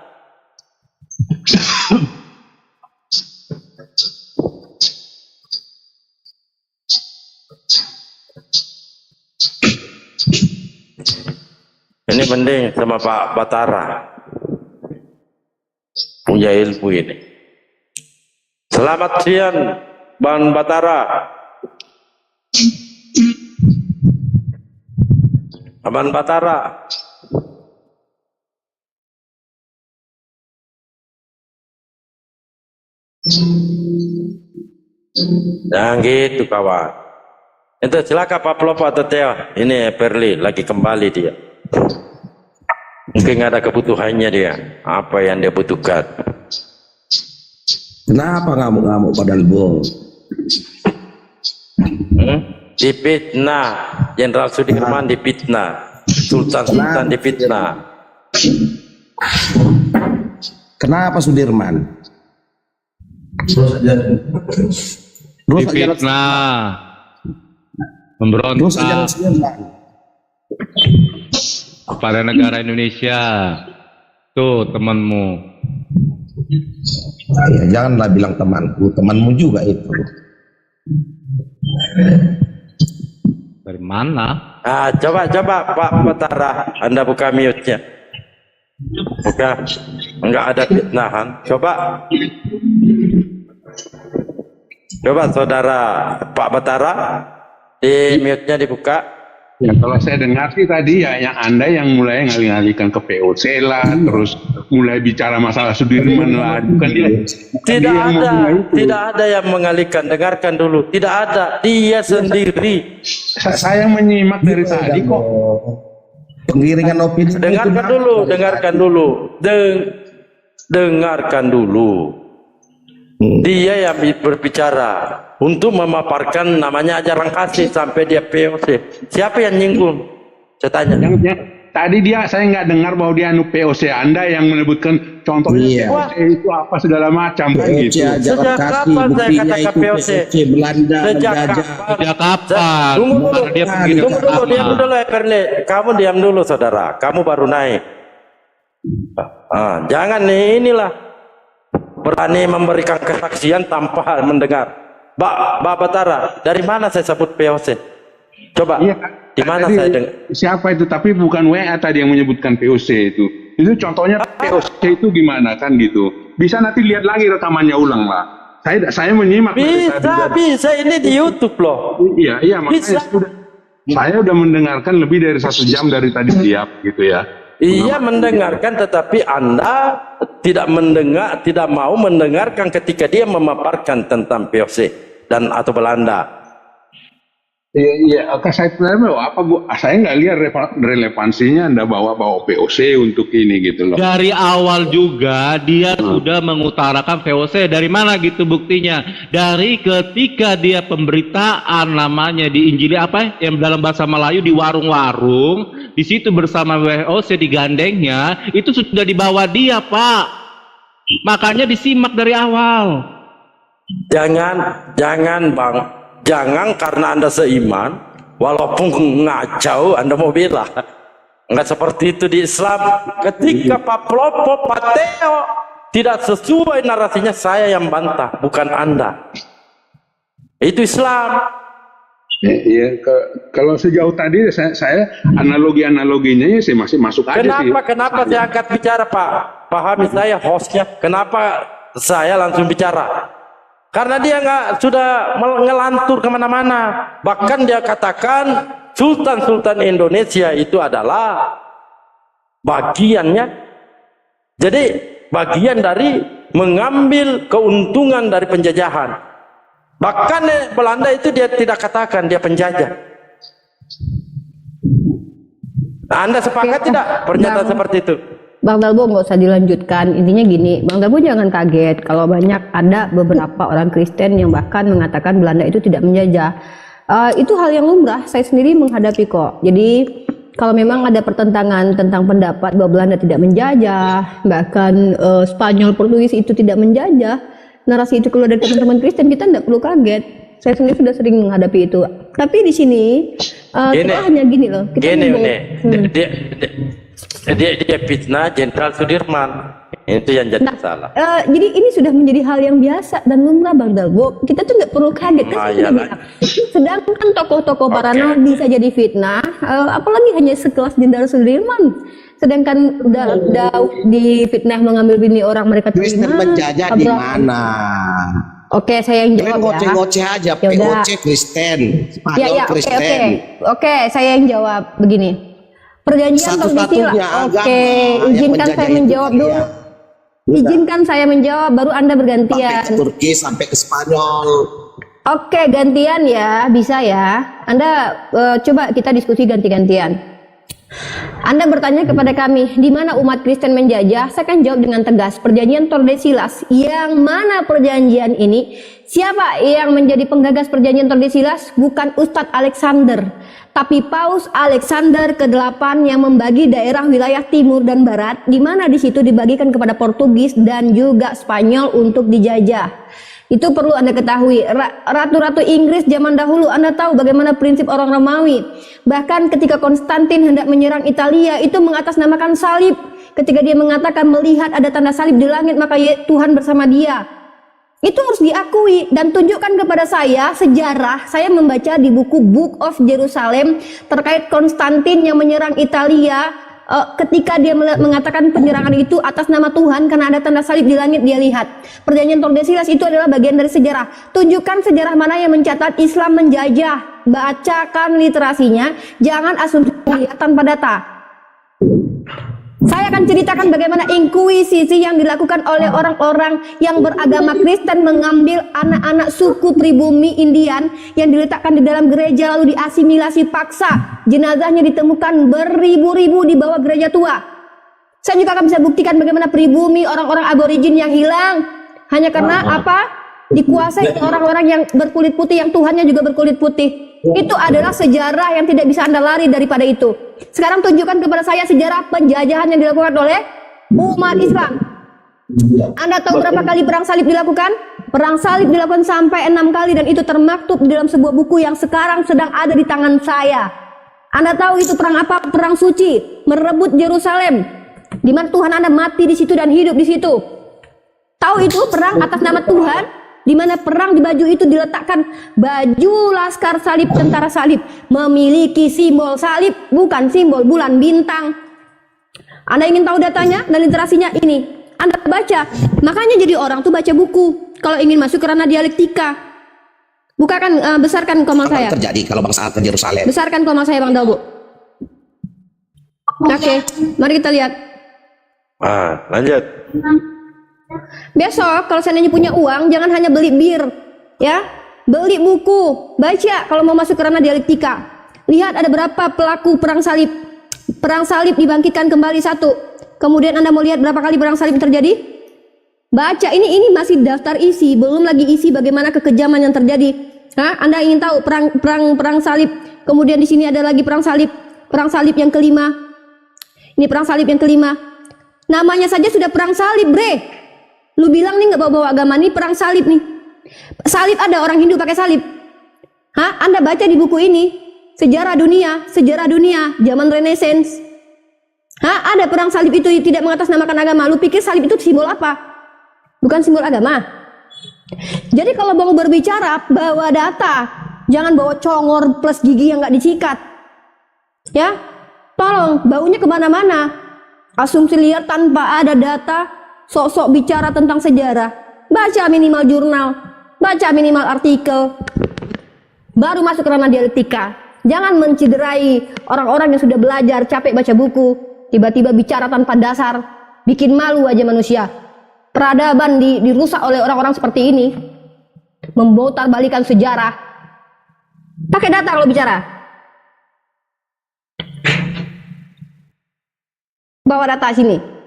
Speaker 5: Ini mending sama Pak Batara. punya ilmu ini. Selamat siang, Bang Batara. Aman Batara. Jangan gitu kawan. Itu silakan Pak Plopo atau Teo. Ini Perli lagi kembali dia. Mungkin ada kebutuhannya dia. Apa yang dia butuhkan?
Speaker 6: Kenapa ngamuk-ngamuk padahal bos?
Speaker 5: Dipitnah. Jenderal Sudirman dipitnah. Sultan dipitnah.
Speaker 6: Kenapa Sudirman?
Speaker 3: Difitnah, memberontak pada negara Indonesia. Tuh temanmu.
Speaker 6: Ya, janganlah bilang temanku, temanmu juga itu.
Speaker 3: Dari mana?
Speaker 5: Coba Pak Batara, Anda buka mute-nya. Buka. Enggak ada fitnahan. Coba saudara Pak Batara, di mute-nya dibuka.
Speaker 7: Ya, kalau saya dengar sih tadi ya yang Anda yang mulai ngalih-ngalihkan ke POC lah, terus mulai bicara masalah Sudirman lah, bukan dia.
Speaker 5: Tidak ada yang mengalihkan. Dengarkan dulu. Tidak ada. Dia sendiri.
Speaker 7: Saya menyimak dari tadi kok.
Speaker 6: Penggiringan opini.
Speaker 5: Dengarkan dulu. Dia yang berbicara untuk memaparkan namanya ajaran kasih sampai dia POC. Siapa yang nyinggung? Saya tanya.
Speaker 7: Tadi saya nggak dengar bahwa dia anu POC. Anda yang menyebutkan contohnya POC itu apa segala macam kan gitu.
Speaker 5: Sejak kapan saya katakan POC?
Speaker 6: Belanda menjajah.
Speaker 3: Sejak kapan?
Speaker 5: Tunggu dulu,
Speaker 3: diam
Speaker 5: dulu ya Perle. Kamu diam dulu saudara. Kamu baru naik. Jangan inilah berani memberikan kesaksian tanpa mendengar. Mbak Batara, dari mana saya sebut POC? Coba,
Speaker 7: Iya,
Speaker 5: di mana
Speaker 7: tadi
Speaker 5: saya dengar?
Speaker 7: siapa itu? Tapi bukan WA tadi yang menyebutkan POC itu. Itu contohnya POC itu gimana kan gitu. Bisa nanti lihat lagi rekamannya ulang lah. Saya menyimak.
Speaker 5: Bisa. Ini di YouTube loh.
Speaker 7: Iya, makanya saya udah mendengarkan lebih dari 1 jam dari tadi siap gitu ya.
Speaker 5: Iya mendengarkan, tetapi Anda tidak mau mendengarkan ketika dia memaparkan tentang POC dan atau Belanda.
Speaker 7: Iya, saya apa Bu? Saya nggak lihat relevansinya Anda bawa POC untuk ini gitu loh.
Speaker 3: Dari awal juga dia sudah mengutarakan VOC. Dari mana gitu buktinya? Dari ketika dia pemberitaan namanya di Injili apa yang dalam bahasa Melayu di warung-warung, di situ bersama VOC digandengnya, itu sudah dibawa dia, Pak. Makanya disimak dari awal.
Speaker 5: Jangan Bang, jangan karena Anda seiman, walaupun ngacau Anda mau bela. Enggak seperti itu di Islam. Ketika Pak Plopo, Pak Teo tidak sesuai narasinya, saya yang bantah, bukan Anda. Itu Islam.
Speaker 7: Iya, kalau sejauh tadi saya analoginya saya masih masuk aja sih.
Speaker 5: Kenapa saya angkat bicara Pak? Pahami saya hostnya. Kenapa saya langsung bicara? Karena dia sudah ngelantur kemana-mana. Bahkan dia katakan Sultan Indonesia itu adalah bagiannya. Jadi bagian dari mengambil keuntungan dari penjajahan. Bahkan Belanda itu dia tidak katakan dia penjajah. Anda sepakat tidak pernyataan seperti itu?
Speaker 2: Bang Dalbo nggak usah dilanjutkan. Intinya gini, Bang Dalbo jangan kaget kalau banyak ada beberapa orang Kristen yang bahkan mengatakan Belanda itu tidak menjajah. Itu hal yang lumrah. Saya sendiri menghadapi kok. Jadi kalau memang ada pertentangan tentang pendapat bahwa Belanda tidak menjajah, bahkan Spanyol, Portugis itu tidak menjajah, narasi itu keluar dari teman-teman Kristen, kita tidak perlu kaget. Saya sendiri sudah sering menghadapi itu. Tapi di sini kita hanya gini loh. Kita
Speaker 5: dia fitnah Jenderal Sudirman. Itu yang jadi
Speaker 2: Nah,
Speaker 5: salah.
Speaker 2: jadi ini sudah menjadi hal yang biasa dan lumrah Bang Dalbo. Kita tuh nggak perlu kaget kan. Saya
Speaker 5: Iyalah.
Speaker 2: bilang. Sedangkan tokoh-tokoh para
Speaker 5: Oke.
Speaker 2: nabi saja difitnah, apalagi hhanya sekelas Jenderal Sudirman. Sedangkan Daud difitnah mengambil bini orang mereka
Speaker 6: Kristen
Speaker 2: terima.
Speaker 6: menjajah di
Speaker 2: Abraham.
Speaker 6: mana?
Speaker 2: Oke, saya yang
Speaker 6: Kalian
Speaker 2: jawab ya.
Speaker 6: ngoceh-ngoceh aja,
Speaker 2: Ya udah.
Speaker 6: POC Kristen, Spanyol
Speaker 2: Ya, oke,
Speaker 6: Kristen.
Speaker 2: oke. Oke, saya yang jawab begini. Perjanjian
Speaker 6: Satu-satunya
Speaker 2: Tordesillas.
Speaker 6: agama
Speaker 2: Oke,
Speaker 6: yang
Speaker 2: izinkan
Speaker 6: menjajah
Speaker 2: saya
Speaker 6: itu
Speaker 2: menjawab
Speaker 6: kalian.
Speaker 2: dulu.
Speaker 6: Udah.
Speaker 2: Izinkan saya menjawab, baru Anda
Speaker 6: Sampai
Speaker 2: bergantian.
Speaker 6: ke Turki, sampai ke Spanyol.
Speaker 2: Oke, gantian ya, bisa ya. Anda coba kita diskusi ganti-gantian. Anda bertanya kepada kami, di mana umat Kristen menjajah? Saya akan jawab dengan tegas, perjanjian Tordesillas. Yang mana perjanjian ini? Siapa yang menjadi penggagas perjanjian Tordesillas? Bukan Ustadz Alexander, tapi Paus Alexander ke-8 yang membagi daerah wilayah timur dan barat, di mana di situ dibagikan kepada Portugis dan juga Spanyol untuk dijajah. Itu perlu Anda ketahui. Ratu-ratu Inggris zaman dahulu, Anda tahu bagaimana prinsip orang Romawi. Bahkan ketika Konstantin hendak menyerang Italia, itu mengatasnamakan salib. Ketika dia mengatakan melihat ada tanda salib di langit, maka Tuhan bersama dia. Itu harus diakui dan tunjukkan kepada saya sejarah. Saya membaca di buku Book of Jerusalem terkait Konstantin yang menyerang Italia. Ketika dia mengatakan penyerangan itu atas nama Tuhan karena ada tanda salib di langit, dia lihat perjanjian Tordesillas itu adalah bagian dari sejarah. Tunjukkan sejarah mana yang mencatat Islam menjajah. Bacakan literasinya, jangan asumsi lihat tanpa data. Saya akan ceritakan bagaimana inkuisisi yang dilakukan oleh orang-orang yang beragama Kristen mengambil anak-anak suku pribumi Indian yang diletakkan di dalam gereja lalu diasimilasi paksa. Jenazahnya ditemukan beribu-ribu di bawah gereja tua. Saya juga akan bisa buktikan bagaimana pribumi orang-orang aborigin yang hilang hanya karena apa? Dikuasai orang-orang yang berkulit putih, yang Tuhannya juga berkulit putih. Itu adalah sejarah yang tidak bisa Anda lari daripada itu. Sekarang tunjukkan kepada saya sejarah penjajahan yang dilakukan oleh umat Islam. Anda tahu berapa kali perang salib dilakukan? Perang salib dilakukan sampai 6 kali dan itu termaktub di dalam sebuah buku yang sekarang sedang ada di tangan saya. Anda tahu itu perang apa? Perang suci, merebut Yerusalem, di mana Tuhan Anda mati di situ dan hidup di situ. Tahu itu perang atas nama Tuhan? Di mana perang di baju itu diletakkan baju laskar salib, tentara salib, memiliki simbol salib, bukan simbol bulan bintang. Anda ingin tahu datanya dan literasinya ini? Anda baca. Makanya jadi orang tuh baca buku kalau ingin masuk ke ranah dialektika. Bukakan, besarkan koma saya.
Speaker 6: Apa terjadi kalau bangsa ke Yerusalem?
Speaker 2: Besarkan koma saya Bang Dalbo. Oke, mari kita lihat.
Speaker 5: Lanjut.
Speaker 2: Besok kalau seandainya punya uang, jangan hanya beli bir, ya, beli buku, baca kalau mau masuk ke ranah dialektika. Lihat ada berapa pelaku perang salib. Perang salib dibangkitkan kembali 1. Kemudian Anda mau lihat berapa kali perang salib terjadi? Baca, ini masih daftar isi, belum lagi isi bagaimana kekejaman yang terjadi. Anda ingin tahu perang salib. Kemudian di sini ada lagi perang salib yang kelima. Ini perang salib yang kelima. Namanya saja sudah perang salib, bre. Lu bilang nih nggak bawa-bawa agama, nih perang salib nih. Salib ada, orang Hindu pakai salib. Anda baca di buku ini sejarah dunia, zaman Renaissance. Ada perang salib itu tidak mengatasnamakan agama. Lu pikir salib itu simbol apa? Bukan simbol agama. Jadi kalau mau berbicara bawa data, jangan bawa congor plus gigi yang nggak disikat. Ya, tolong baunya kemana-mana. Asumsi liar tanpa ada data. Sok-sok bicara tentang sejarah, baca minimal jurnal, baca minimal artikel, baru masuk ke ranah dialektika. Jangan menciderai orang-orang yang sudah belajar, capek baca buku, tiba-tiba bicara tanpa dasar, bikin malu aja manusia. Peradaban dirusak oleh orang-orang seperti ini, membotar balikan sejarah. Pakai data kalau bicara. Bawa data sini.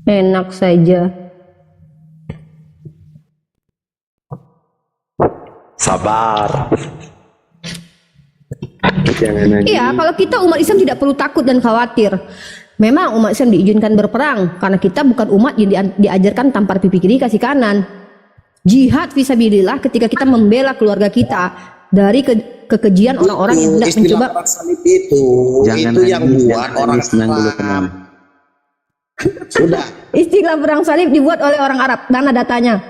Speaker 2: Enak saja.
Speaker 5: Sabar.
Speaker 2: Iya, kalau kita umat Islam tidak perlu takut dan khawatir. Memang umat Islam diizinkan berperang karena kita bukan umat yang diajarkan tampar pipi kiri kasih kanan. Jihad fisabilillah ketika kita membela keluarga kita dari kekejian orang-orang yang hendak mencoba.
Speaker 6: Perang salib itu yang buat orang Islam. Sudah.
Speaker 2: Istilah perang salib dibuat oleh orang Arab. Mana datanya?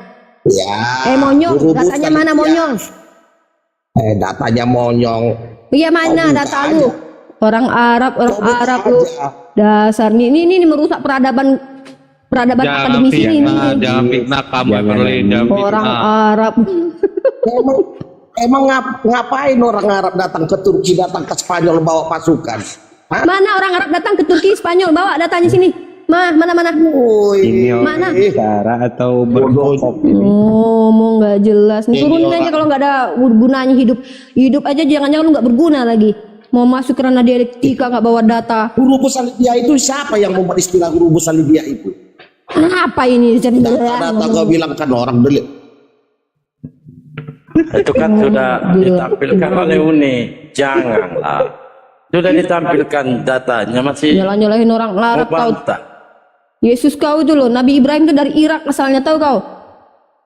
Speaker 6: Ya.
Speaker 2: Monyong,
Speaker 6: dirumuskan
Speaker 2: datanya mana
Speaker 6: dia.
Speaker 2: monyong?
Speaker 6: Datanya monyong.
Speaker 2: Iya mana
Speaker 6: buka
Speaker 2: data
Speaker 6: aja.
Speaker 2: lu? Orang Arab
Speaker 6: buka
Speaker 2: lu.
Speaker 6: aja.
Speaker 2: Dasar ini merusak peradaban akademisi ini.
Speaker 3: Jangan fitnah kamu Everly, jangan
Speaker 2: Orang
Speaker 3: fitnah.
Speaker 2: Arab.
Speaker 6: Emang ngapain orang Arab datang ke Turki, datang ke Spanyol bawa pasukan? Hah?
Speaker 2: Mana orang Arab datang ke Turki, Spanyol, bawa datanya sini. Mana?
Speaker 6: Woi,
Speaker 2: Mana?
Speaker 8: Cara atau berbohong ini.
Speaker 2: Ngomong nggak jelas. Turunin aja kalau nggak ada gunanya hidup. Hidup aja jangan-jangan lu nggak berguna lagi. Mau masuk kerana dialektika nggak bawa data.
Speaker 6: guru besar Libya itu siapa yang membuat istilah guru besar Libya itu?
Speaker 2: Apa ini?
Speaker 6: Data kau bilang kan orang delik.
Speaker 5: Itu kan sudah ditampilkan oleh Uni. Janganlah. Sudah ditampilkan datanya masih
Speaker 2: Nyalah-nyalahin orang Arab kau.
Speaker 5: membantah.
Speaker 2: Yesus kau itu loh, Nabi Ibrahim itu dari Irak asalnya, tahu kau?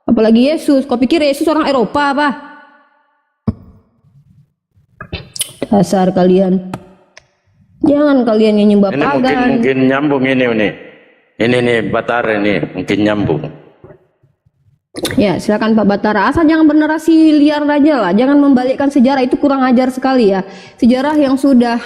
Speaker 2: Apalagi Yesus, kau pikir Yesus orang Eropa apa? Dasar kalian. Jangan kalian yang nyembah
Speaker 5: Ini
Speaker 2: pagan.
Speaker 5: mungkin nyambung ini Uni. Ini nih Batara ini mungkin nyambung.
Speaker 2: Ya, silakan Pak Batara. Asal jangan bernarasi liar aja lah. Jangan membalikkan sejarah, itu kurang ajar sekali ya. Sejarah yang sudah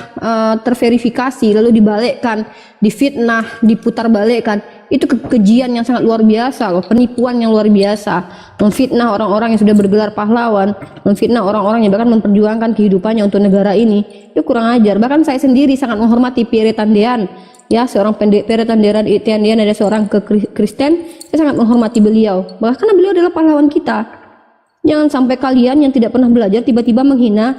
Speaker 2: terverifikasi lalu dibalikkan, difitnah, diputar balikkan. Itu kekejian yang sangat luar biasa loh, penipuan yang luar biasa. Memfitnah orang-orang yang sudah bergelar pahlawan, memfitnah orang-orang yang bahkan memperjuangkan kehidupannya untuk negara ini. Itu kurang ajar. Bahkan saya sendiri sangat menghormati Pierre Tandean. Ya, seorang Pierre Tandean ada seorang Kristen, saya sangat menghormati beliau. Bahkan karena beliau adalah pahlawan kita. Jangan sampai kalian yang tidak pernah belajar tiba-tiba menghina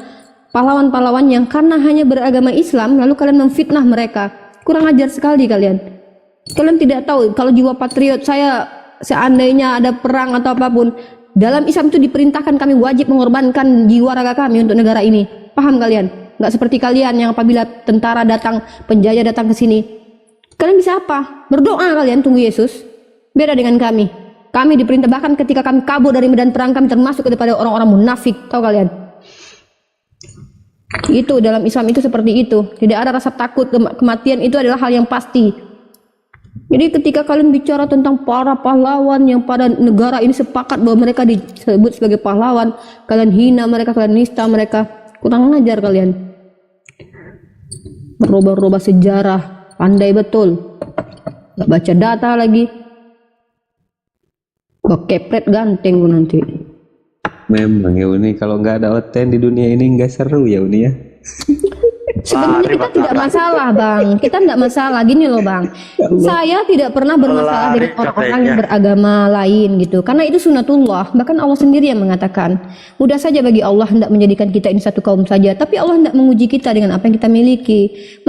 Speaker 2: pahlawan-pahlawan yang karena hanya beragama Islam lalu kalian memfitnah mereka. Kurang ajar sekali kalian. Kalian tidak tahu kalau jiwa patriot saya, seandainya ada perang atau apapun, dalam Islam itu diperintahkan kami wajib mengorbankan jiwa raga kami untuk negara ini. Paham kalian? Nggak seperti kalian yang apabila tentara datang, penjajah datang ke sini, kalian bisa apa? Berdoa kalian, tunggu Yesus. Beda dengan kami. Kami diperintah, bahkan ketika kami kabur dari medan perang, kami termasuk daripada orang-orang munafik. Tahu kalian? Itu dalam Islam itu seperti itu. Tidak ada rasa takut, kematian itu adalah hal yang pasti. Jadi ketika kalian bicara tentang para pahlawan yang pada negara ini sepakat bahwa mereka disebut sebagai pahlawan, kalian hina mereka, kalian nista mereka, kurang ajar kalian. Merubah-rubah sejarah, pandai betul. Gak baca data lagi. Gua kepret ganteng gua nanti.
Speaker 8: Memang ya Uni, kalau nggak ada Oten di dunia ini nggak seru ya Uni ya.
Speaker 2: Sebenarnya kita tidak masalah bang, kita tidak masalah. Gini loh bang, saya tidak pernah bermasalah dengan orang-orang yang beragama lain gitu, karena itu sunatullah. Bahkan Allah sendiri yang mengatakan, mudah saja bagi Allah hendak menjadikan kita ini satu kaum saja, tapi Allah hendak menguji kita dengan apa yang kita miliki.